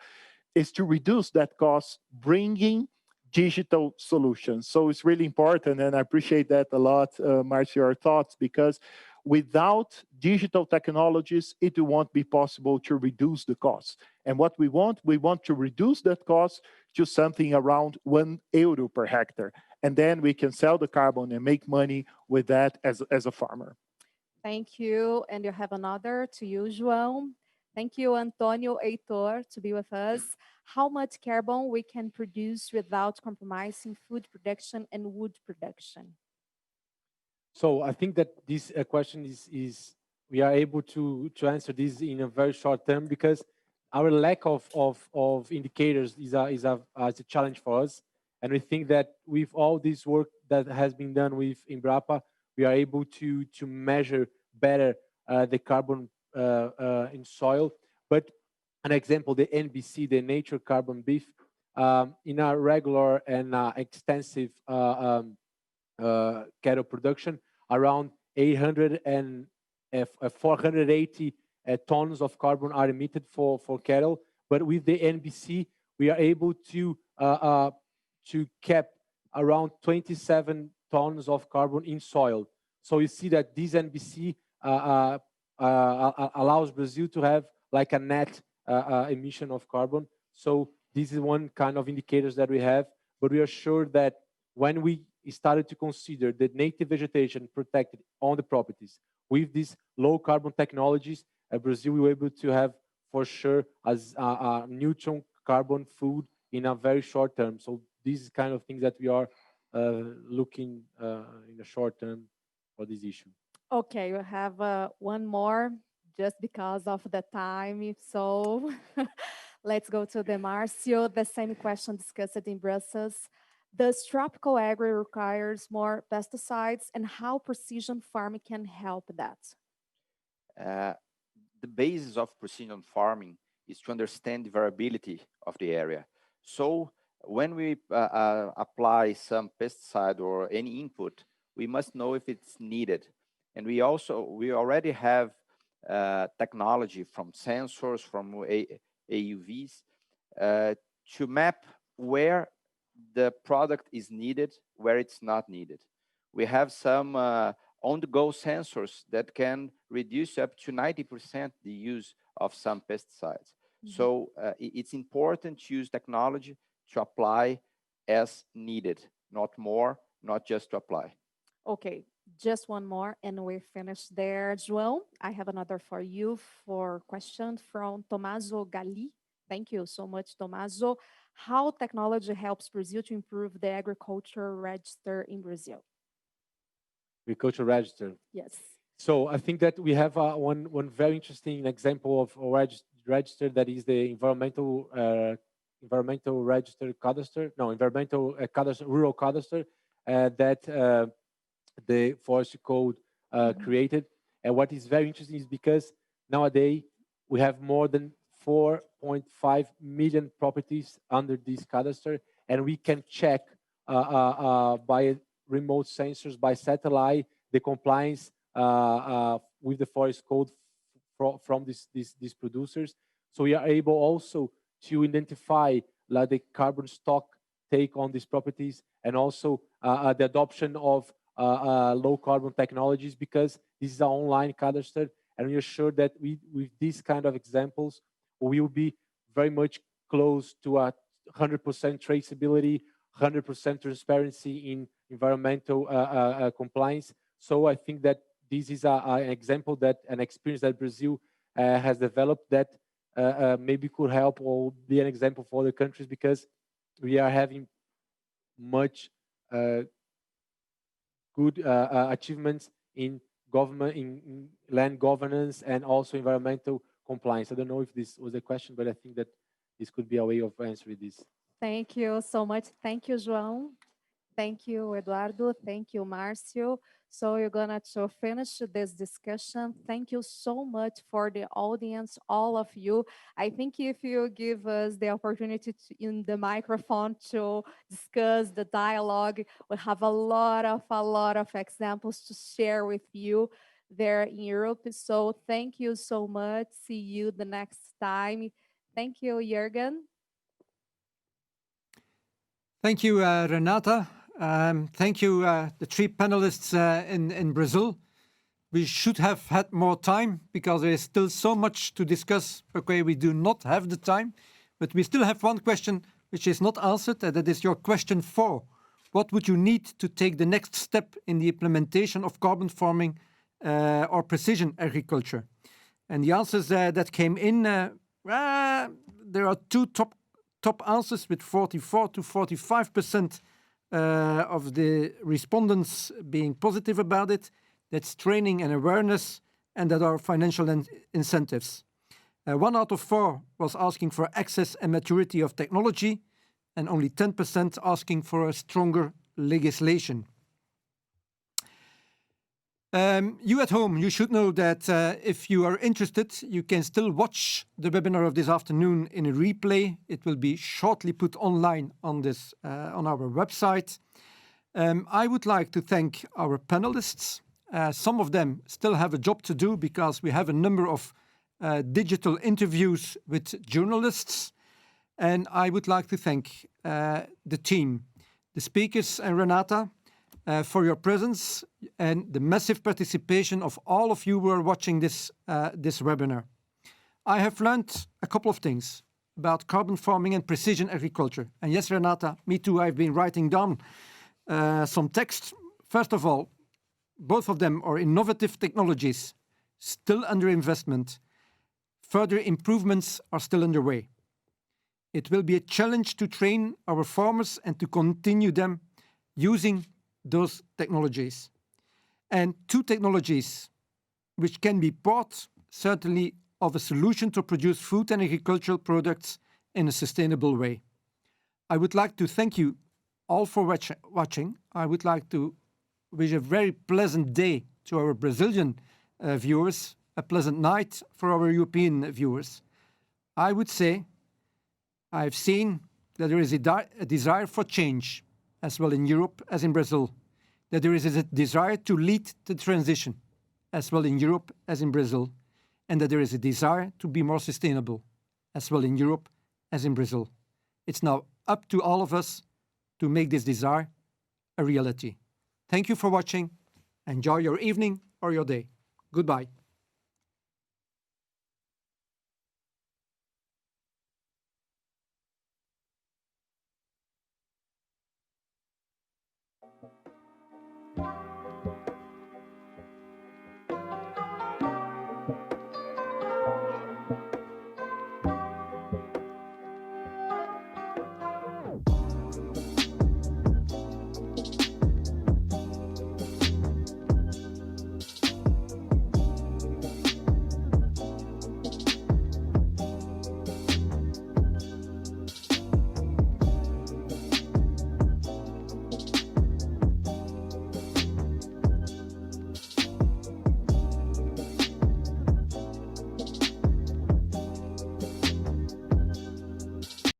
is to reduce that cost, bringing digital solutions. So it's really important, and I appreciate that a lot, Marcio, your thoughts, because without digital technologies, it won't be possible to reduce the cost. And what we want to reduce that cost to something around €1 per hectare. And then we can sell the carbon and make money with that as a farmer. Thank you. And you have another to you, João. Thank you, Antonio Heitor, to be with us. How much carbon we can produce without compromising food production and wood production? So I think that this question is we are able to answer this in a very short term, because our lack of indicators is a challenge for us. And we think that with all this work that has been done with Embrapa, we are able to measure better the carbon in soil. But an example, the NBC, the nature carbon beef, in a regular and extensive cattle production, around 800 and 480 tons of carbon are emitted for cattle. But with the NBC, we are able to cap around 27 tons of carbon in soil. So you see that this NBC allows Brazil to have like a net emission of carbon. So this is one kind of indicators that we have, but we are sure that when we started to consider the native vegetation protected on the properties with these low carbon technologies, Brazil will be able to have for sure as a neutral carbon food in a very short term. So this is kind of things that we are looking in the short term for this issue. Okay, we have one more just because of the time. So let's go to the Marcio. The same question discussed in Brussels. Does tropical agri requires more pesticides, and how precision farming can help that? The basis of precision farming is to understand the variability of the area. So when we apply some pesticide or any input, we must know if it's needed. And we already have technology from sensors, from AUVs, to map where the product is needed, where it's not needed. We have some on-the-go sensors that can reduce up to 90% the use of some pesticides. Mm-hmm. So it's important to use technology to apply as needed, not more, not just to apply. Okay, just one more and we're finished there. João, I have another for you for question from Tommaso Galli. Thank you so much, Tommaso. How technology helps Brazil to improve the agriculture register in Brazil? Agriculture register. Yes. So I think that we have one very interesting example of a register that is the environmental register cadastre. No, environmental cadastre, rural cadastre that the Forestry Code created. And what is very interesting is because nowadays we have more than 4.5 million properties under this cadastre, and we can check by remote sensors, by satellite, the compliance with the Forest Code from these producers. So we are able also to identify like the carbon stock take on these properties, and also the adoption of low carbon technologies, because this is an online cadastre, and we are sure that with these kind of examples, we will be very much close to a 100% traceability, 100% transparency in environmental compliance. So I think that this is an example, that an experience that Brazil has developed, that maybe could help or be an example for other countries, because we are having much good achievements in government, in land governance, and also environmental compliance. I don't know if this was a question, but I think that this could be a way of answering this. Thank you so much. Thank you, João. Thank you, Eduardo. Thank you, Marcio. So we're gonna to finish this discussion. Thank you so much for the audience, all of you. I think if you give us the opportunity to, in the microphone, to discuss the dialogue, we have a lot of examples to share with you there in Europe. So thank you so much. See you the next time. Thank you, Jürgen. Thank you, Renata. Thank you, the three panelists in Brazil. We should have had more time, because there is still so much to discuss. Okay, we do not have the time, but we still have one question which is not answered, and that is your question 4. What would you need to take the next step in the implementation of carbon farming or precision agriculture? And the answers that came in, there are two top answers with 44 to 45% of the respondents being positive about it. That's training and awareness, and that are financial incentives. 1 out of 4 was asking for access and maturity of technology, and only 10% asking for a stronger legislation. You at home, you should know that if you are interested, you can still watch the webinar of this afternoon in a replay. It will be shortly put online on this on our website. I would like to thank our panelists. Some of them still have a job to do, because we have a number of digital interviews with journalists. And I would like to thank the team, the speakers, and Renata, for your presence and the massive participation of all of you who are watching this webinar. I have learned a couple of things about carbon farming and precision agriculture. And yes, Renata, me too, I've been writing down some text. First of all, both of them are innovative technologies, still under investment. Further improvements are still underway. It will be a challenge to train our farmers and to continue them using those technologies. And 2 technologies which can be part, certainly, of a solution to produce food and agricultural products in a sustainable way. I would like to thank you all for watching. I would like to wish a very pleasant day to our Brazilian viewers, a pleasant night for our European viewers. I would say I've seen that there is a desire for change, as well in Europe as in Brazil, that there is a desire to lead the transition, as well in Europe as in Brazil, and that there is a desire to be more sustainable, as well in Europe as in Brazil. It's now up to all of us to make this desire a reality. Thank you for watching. Enjoy your evening or your day. Goodbye.